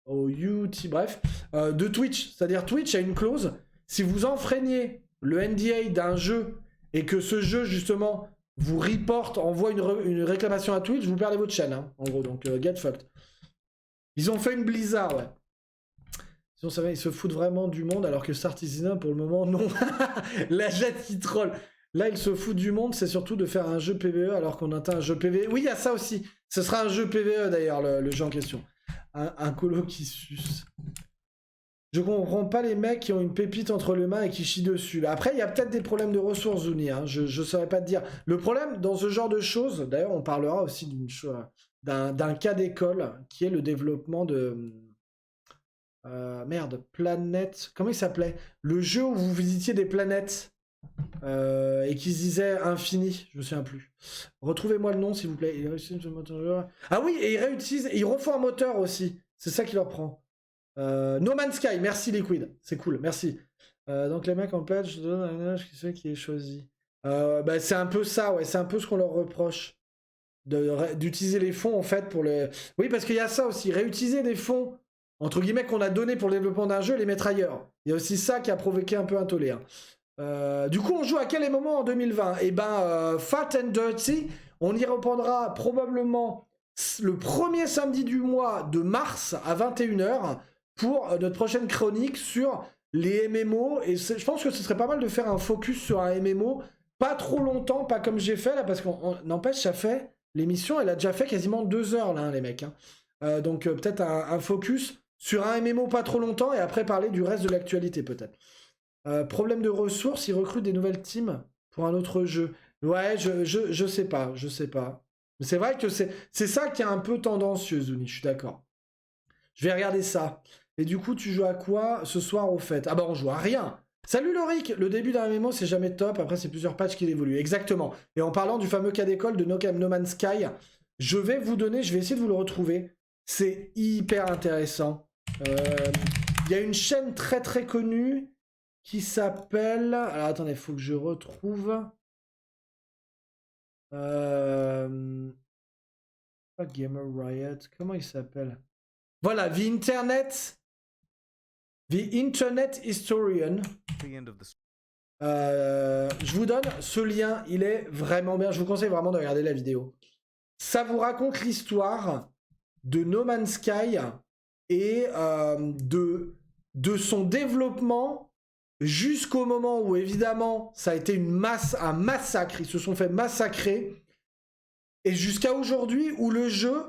au UT, bref, de Twitch. C'est-à-dire Twitch a une clause, si vous enfreignez le NDA d'un jeu et que ce jeu, justement, vous reporte, envoie une réclamation à Twitch, vous perdez votre chaîne, hein, en gros, donc get fucked. Ils ont fait une Blizzard, ouais. Sinon, ça va, ils se foutent vraiment du monde, alors que Star Citizen, pour le moment, non. La jette qui troll. Là, ils se foutent du monde, c'est surtout de faire un jeu PvE alors qu'on atteint un jeu PvE. Oui, il y a ça aussi. Ce sera un jeu PvE, d'ailleurs, le jeu en question. Un colo qui suce. Je comprends pas les mecs qui ont une pépite entre les mains et qui chient dessus. Après, il y a peut-être des problèmes de ressources, Zuni. Hein. Je saurais pas te dire. Le problème dans ce genre de choses, d'ailleurs, on parlera aussi d'un cas d'école qui est le développement de... merde, Planète... Comment il s'appelait? Le jeu où vous visitiez des planètes et qui se disait infini, je me souviens plus. Retrouvez-moi le nom, s'il vous plaît. Ah oui, et ils refont un moteur aussi. C'est ça qui leur prend. No Man's Sky, merci Liquid, c'est cool, merci. Donc les mecs en plate, je donne un âge qui c'est qui est choisi. Bah, c'est un peu ça, ouais, c'est un peu ce qu'on leur reproche. D'utiliser les fonds en fait pour les... Oui, parce qu'il y a ça aussi, réutiliser des fonds entre guillemets qu'on a donné pour le développement d'un jeu et les mettre ailleurs. Il y a aussi ça qui a provoqué un peu un tollé. Du coup, on joue à quel moment en 2020? Eh ben, Fat and Dirty, on y reprendra probablement le premier samedi du mois de mars à 21h pour notre prochaine chronique sur les MMO, et je pense que ce serait pas mal de faire un focus sur un MMO, pas trop longtemps, pas comme j'ai fait là, parce qu'on n'empêche, ça fait, l'émission, elle a déjà fait quasiment 2 heures là, hein, les mecs. Hein. Donc peut-être un focus sur un MMO pas trop longtemps, et après parler du reste de l'actualité peut-être. Problème de ressources, ils recrutent des nouvelles teams pour un autre jeu. Ouais, je sais pas, je sais pas. Mais c'est vrai que c'est ça qui est un peu tendancieux, Zuni, je suis d'accord. Je vais regarder ça. Et du coup, tu joues à quoi ce soir au fait? Ah bah on joue à rien. Salut Loric, le début d'un MMO c'est jamais top, après c'est plusieurs patchs qui évoluent. Exactement. Et en parlant du fameux cas d'école de No Man's Sky, je vais essayer de vous le retrouver. C'est hyper intéressant. Il y a une chaîne très très connue qui s'appelle... Alors attendez, il faut que je retrouve... Pas Gamer Riot, comment il s'appelle? Voilà, The Internet Historian. Je vous donne ce lien, il est vraiment bien. Je vous conseille vraiment de regarder la vidéo. Ça vous raconte l'histoire de No Man's Sky et de son développement jusqu'au moment où, évidemment, ça a été un massacre. Ils se sont fait massacrer. Et jusqu'à aujourd'hui, où le jeu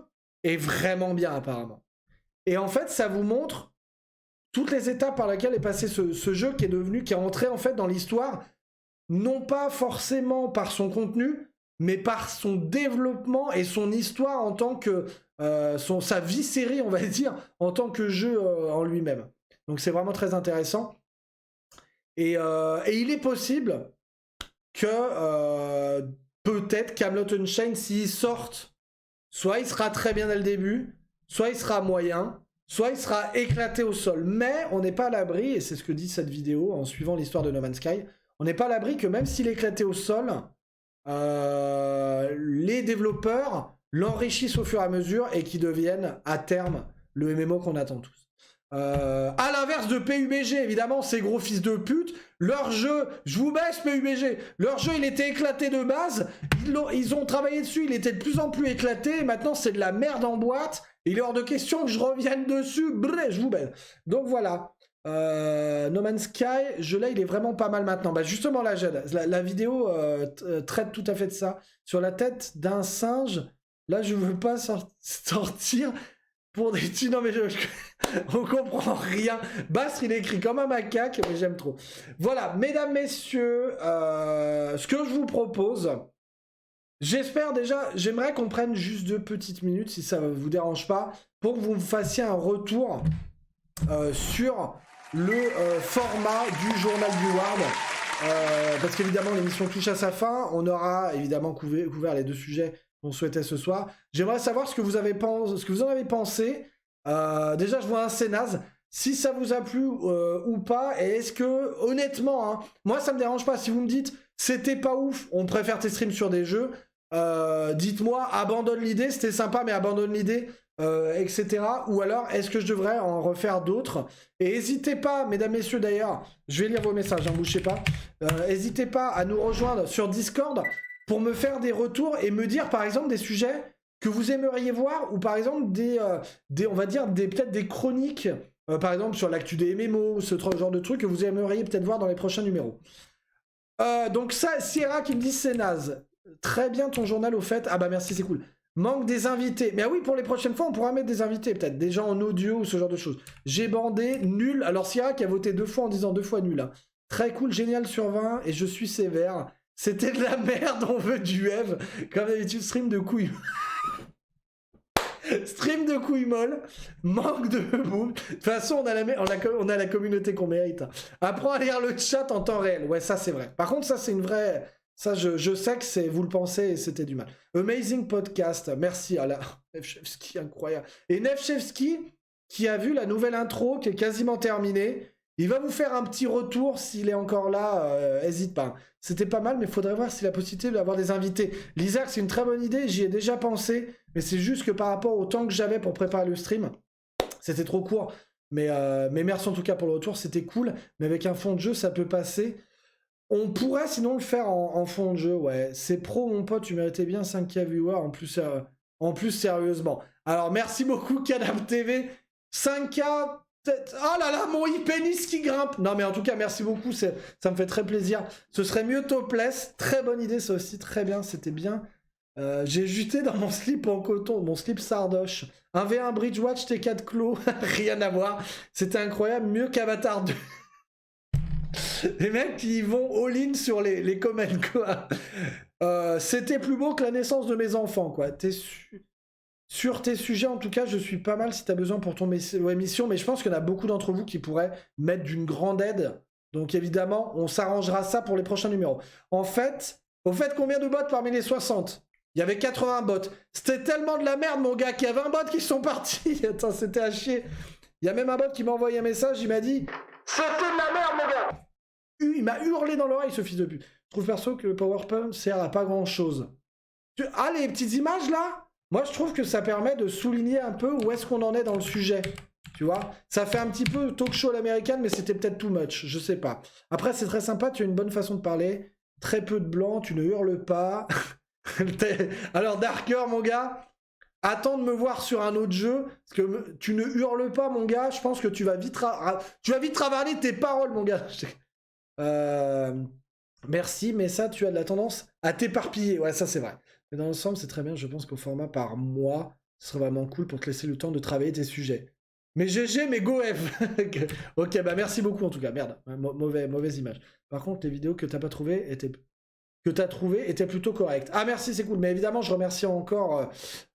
est vraiment bien, apparemment. Et en fait, ça vous montre toutes les étapes par lesquelles est passé ce jeu qui est entré en fait dans l'histoire, non pas forcément par son contenu, mais par son développement et son histoire en tant que... sa vie-série, on va dire, en tant que jeu en lui-même. Donc c'est vraiment très intéressant. Et il est possible que peut-être Camelot Unchained, s'il sortent, soit il sera très bien dès le début, soit il sera moyen, soit il sera éclaté au sol. Mais on n'est pas à l'abri, et c'est ce que dit cette vidéo en suivant l'histoire de No Man's Sky, on n'est pas à l'abri que même s'il est éclaté au sol, les développeurs l'enrichissent au fur et à mesure et qu'il devienne à terme le MMO qu'on attend tous. À l'inverse de PUBG, évidemment, ces gros fils de pute, leur jeu, je vous baisse PUBG, leur jeu il était éclaté de base, ils ont travaillé dessus, il était de plus en plus éclaté, et maintenant c'est de la merde en boîte, il est hors de question que je revienne dessus, bref, je vous baisse. Donc voilà, No Man's Sky, là il est vraiment pas mal maintenant. Bah justement là, la vidéo traite tout à fait de ça, sur la tête d'un singe, là je veux pas sortir... Pour des petits... Non mais on comprend rien. Bastre il est écrit comme un macaque, mais j'aime trop. Voilà, mesdames, messieurs, ce que je vous propose, j'espère déjà, j'aimerais qu'on prenne juste 2 petites minutes, si ça vous dérange pas, pour que vous me fassiez un retour sur le format du journal du Ward. Parce qu'évidemment, l'émission touche à sa fin. On aura évidemment couvert les 2 sujets qu'on souhaitait ce soir. J'aimerais savoir ce que vous en avez pensé. Déjà, je vois un Cénaz. Si ça vous a plu ou pas, et est-ce que, honnêtement, hein, moi ça me dérange pas. Si vous me dites c'était pas ouf, on préfère tes streams sur des jeux, dites-moi abandonne l'idée, c'était sympa, mais abandonne l'idée, etc. Ou alors, est-ce que je devrais en refaire d'autres? Et n'hésitez pas, mesdames, messieurs, d'ailleurs, je vais lire vos messages, ne bougez pas. N'hésitez pas à nous rejoindre sur Discord pour me faire des retours et me dire, par exemple, des sujets que vous aimeriez voir, ou par exemple, on va dire, peut-être des chroniques, par exemple, sur l'actu des MMO, ce genre de trucs que vous aimeriez peut-être voir dans les prochains numéros. Donc ça, Sierra qui me dit c'est naze. Très bien ton journal au fait. Ah bah merci, c'est cool. Manque des invités. Mais ah oui, pour les prochaines fois, on pourra mettre des invités, peut-être. Des gens en audio ou ce genre de choses. J'ai bandé, nul. Alors Sierra qui a voté 2 fois en disant 2 fois nul. Hein. Très cool, génial sur 20 et je suis sévère. C'était de la merde, on veut du Eve. Comme d'habitude, stream de couilles. Stream de couilles molles. Manque de boom. De toute façon, on a la communauté qu'on mérite. Apprends à lire le chat en temps réel. Ouais, ça c'est vrai. Par contre, ça c'est une vraie... Ça, je sais que vous le pensez et c'était du mal. Amazing podcast. Merci à la... Nefchevski, incroyable. Et Nefchevski, qui a vu la nouvelle intro, qui est quasiment terminée. Il va vous faire un petit retour s'il est encore là, hésite pas. C'était pas mal, mais il faudrait voir s'il a la possibilité d'avoir des invités. L'Isaac, c'est une très bonne idée, j'y ai déjà pensé, mais c'est juste que par rapport au temps que j'avais pour préparer le stream, c'était trop court. Mais merci en tout cas pour le retour, c'était cool. Mais avec un fond de jeu, ça peut passer. On pourrait sinon le faire en fond de jeu, ouais. C'est pro, mon pote, tu méritais bien 5K viewers, en plus sérieusement. Alors, merci beaucoup, Kadam TV. 5K... Oh là là, mon e-pénis qui grimpe. Non mais en tout cas, merci beaucoup, ça me fait très plaisir. Ce serait mieux topless. Très bonne idée, ça aussi, très bien, c'était bien. J'ai juté dans mon slip en coton, mon slip sardoche. 1v1 Bridgewatch T4 Clos, rien à voir. C'était incroyable, mieux qu'Avatar 2. Les mecs qui vont all-in sur les comments, quoi. C'était plus beau que la naissance de mes enfants, quoi. Sur tes sujets, en tout cas, je suis pas mal si t'as besoin pour ton émission, mais je pense qu'il y en a beaucoup d'entre vous qui pourraient mettre d'une grande aide. Donc évidemment, on s'arrangera ça pour les prochains numéros. En fait, combien de bots parmi les 60 ? Il y avait 80 bots. C'était tellement de la merde, mon gars, qu'il y a 20 bots qui sont partis. Attends, c'était à chier. Il y a même un bot qui m'a envoyé un message, il m'a dit « C'était de la merde, mon gars !» Il m'a hurlé dans l'oreille, ce fils de pute. Je trouve perso que le PowerPoint sert à pas grand-chose. Ah, les petites images, là ? Moi, je trouve que ça permet de souligner un peu où est-ce qu'on en est dans le sujet. Tu vois ? Ça fait un petit peu talk show à l'américaine, mais c'était peut-être too much. Je sais pas. Après, c'est très sympa, tu as une bonne façon de parler. Très peu de blanc, tu ne hurles pas. Alors, Darker, mon gars, attends de me voir sur un autre jeu, parce que tu ne hurles pas, mon gars. Je pense que tu vas vite travailler tes paroles, mon gars. Merci, mais ça, tu as de la tendance à t'éparpiller. Ouais, ça, c'est vrai. Mais dans l'ensemble, c'est très bien. Je pense qu'au format par mois, ce serait vraiment cool pour te laisser le temps de travailler tes sujets. Mais GG, mais go F. Ok, bah merci beaucoup en tout cas. Merde, mauvaise image. Par contre, les vidéos que t'as pas trouvées étaient plutôt correctes. Ah merci, c'est cool. Mais évidemment, je remercie encore.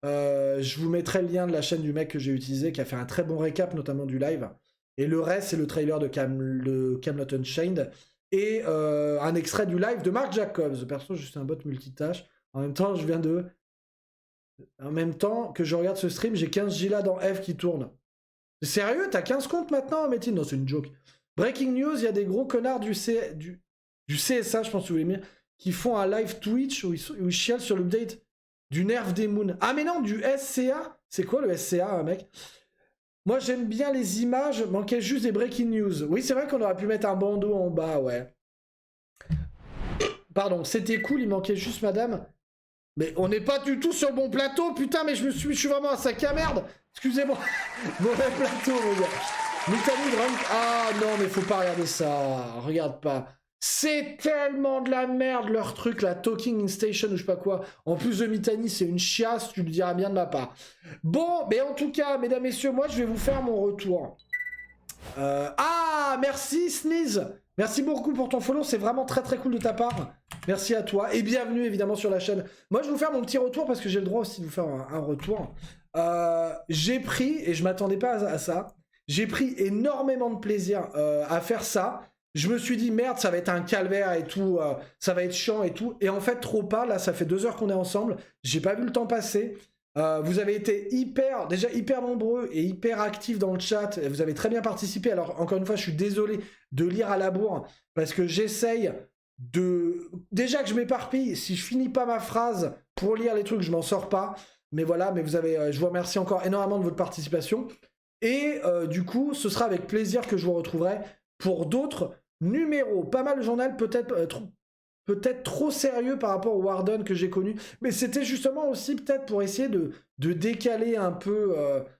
Je vous mettrai le lien de la chaîne du mec que j'ai utilisé, qui a fait un très bon récap, notamment du live. Et le reste, c'est le trailer de Camelot Unchained et un extrait du live de Mark Jacobs. Perso, je suis un bot multitâche. En même temps, en même temps que je regarde ce stream, j'ai 15 gigas dans F qui tournent. Sérieux, t'as 15 comptes maintenant, Métine? Non, c'est une joke. Breaking news, il y a des gros connards du CSA, je pense que vous voulez dire, qui font un live Twitch où ils chialent sur l'update du Nerf des Moon. Ah mais non, du SCA. C'est quoi le SCA, mec? Moi, j'aime bien les images, manquait juste des breaking news. Oui, c'est vrai qu'on aurait pu mettre un bandeau en bas, ouais. Pardon, c'était cool, il manquait juste madame. Mais on n'est pas du tout sur le bon plateau, putain, mais je suis vraiment un sac à merde. Excusez-moi. Mauvais plateau, mon gars. Mitani Drunk. Ah non, mais faut pas regarder ça. Regarde pas. C'est tellement de la merde, leur truc, la Talking in Station ou je sais pas quoi. En plus de Mitani, c'est une chiasse, tu le diras bien de ma part. Bon, mais en tout cas, mesdames, messieurs, moi, je vais vous faire mon retour. Ah, merci, Sneeze. Merci beaucoup pour ton follow, c'est vraiment très très cool de ta part. Merci à toi et bienvenue évidemment sur la chaîne. Moi je vais vous faire mon petit retour parce que j'ai le droit aussi de vous faire un retour. J'ai pris, et je m'attendais pas à ça, j'ai pris énormément de plaisir à faire ça. Je me suis dit merde, ça va être un calvaire et tout, ça va être chiant et tout. Et en fait trop pas, là ça fait 2 heures qu'on est ensemble, j'ai pas vu le temps passer. Vous avez été déjà hyper nombreux et hyper actifs dans le chat. Vous avez très bien participé. Alors, encore une fois, je suis désolé de lire à la bourre parce que j'essaye de... Déjà que je m'éparpille, si je finis pas ma phrase pour lire les trucs, je m'en sors pas. Mais voilà, mais vous avez... je vous remercie encore énormément de votre participation. Et du coup, ce sera avec plaisir que je vous retrouverai pour d'autres numéros. Pas mal de journal, peut-être trop sérieux par rapport au Warden que j'ai connu, mais c'était justement aussi peut-être pour essayer de décaler un peu...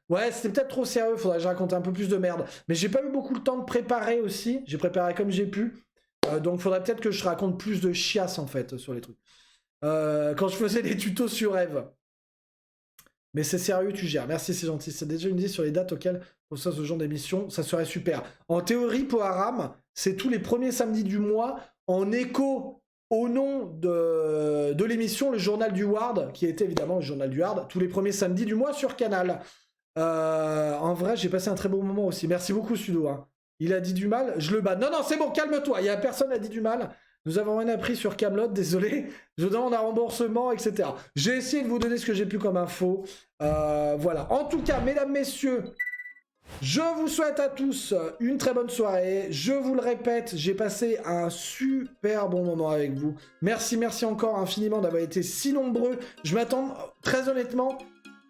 Ouais, c'était peut-être trop sérieux, faudrait que je raconte un peu plus de merde. Mais j'ai pas eu beaucoup de temps de préparer aussi, j'ai préparé comme j'ai pu, donc faudrait peut-être que je raconte plus de chiasse en fait sur les trucs. Quand je faisais des tutos sur Eve. Mais c'est sérieux, tu gères. Merci, c'est gentil. C'est déjà une idée sur les dates auxquelles on fait ce genre d'émission, ça serait super. En théorie, Poharam, c'est tous les premiers samedis du mois, en écho au nom de l'émission Le Journal du Ward, qui était évidemment le Journal du Ward, tous les premiers samedis du mois sur Canal. En vrai, j'ai passé un très beau moment aussi. Merci beaucoup, Sudo. Hein. Il a dit du mal, je le bats. Non, non, c'est bon, calme-toi. Il y a personne qui a dit du mal. Nous avons rien appris sur Camelot, désolé. Je demande un remboursement, etc. J'ai essayé de vous donner ce que j'ai pu comme info. Voilà. En tout cas, mesdames, messieurs, je vous souhaite à tous une très bonne soirée. Je vous le répète, j'ai passé un super bon moment avec vous. Merci, merci encore infiniment d'avoir été si nombreux. Je m'attends, très honnêtement,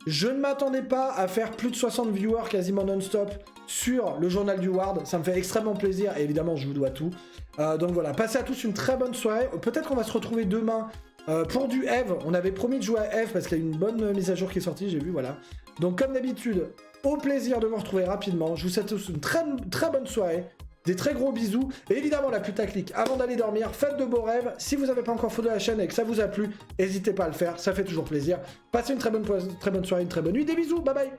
je ne m'attendais pas à faire plus de 60 viewers quasiment non-stop sur le Journal du Ward. Ça me fait extrêmement plaisir et évidemment, je vous dois tout. Donc voilà, passez à tous une très bonne soirée. Peut-être qu'on va se retrouver demain pour du Eve. On avait promis de jouer à Eve parce qu'il y a une bonne mise à jour qui est sortie, j'ai vu, voilà. Donc comme d'habitude, au plaisir de vous retrouver rapidement. Je vous souhaite tous une très bonne soirée. Des très gros bisous. Et évidemment, la putaclic, avant d'aller dormir, faites de beaux rêves. Si vous n'avez pas encore follow la chaîne et que ça vous a plu, n'hésitez pas à le faire. Ça fait toujours plaisir. Passez une très bonne soirée, une très bonne nuit. Des bisous. Bye bye.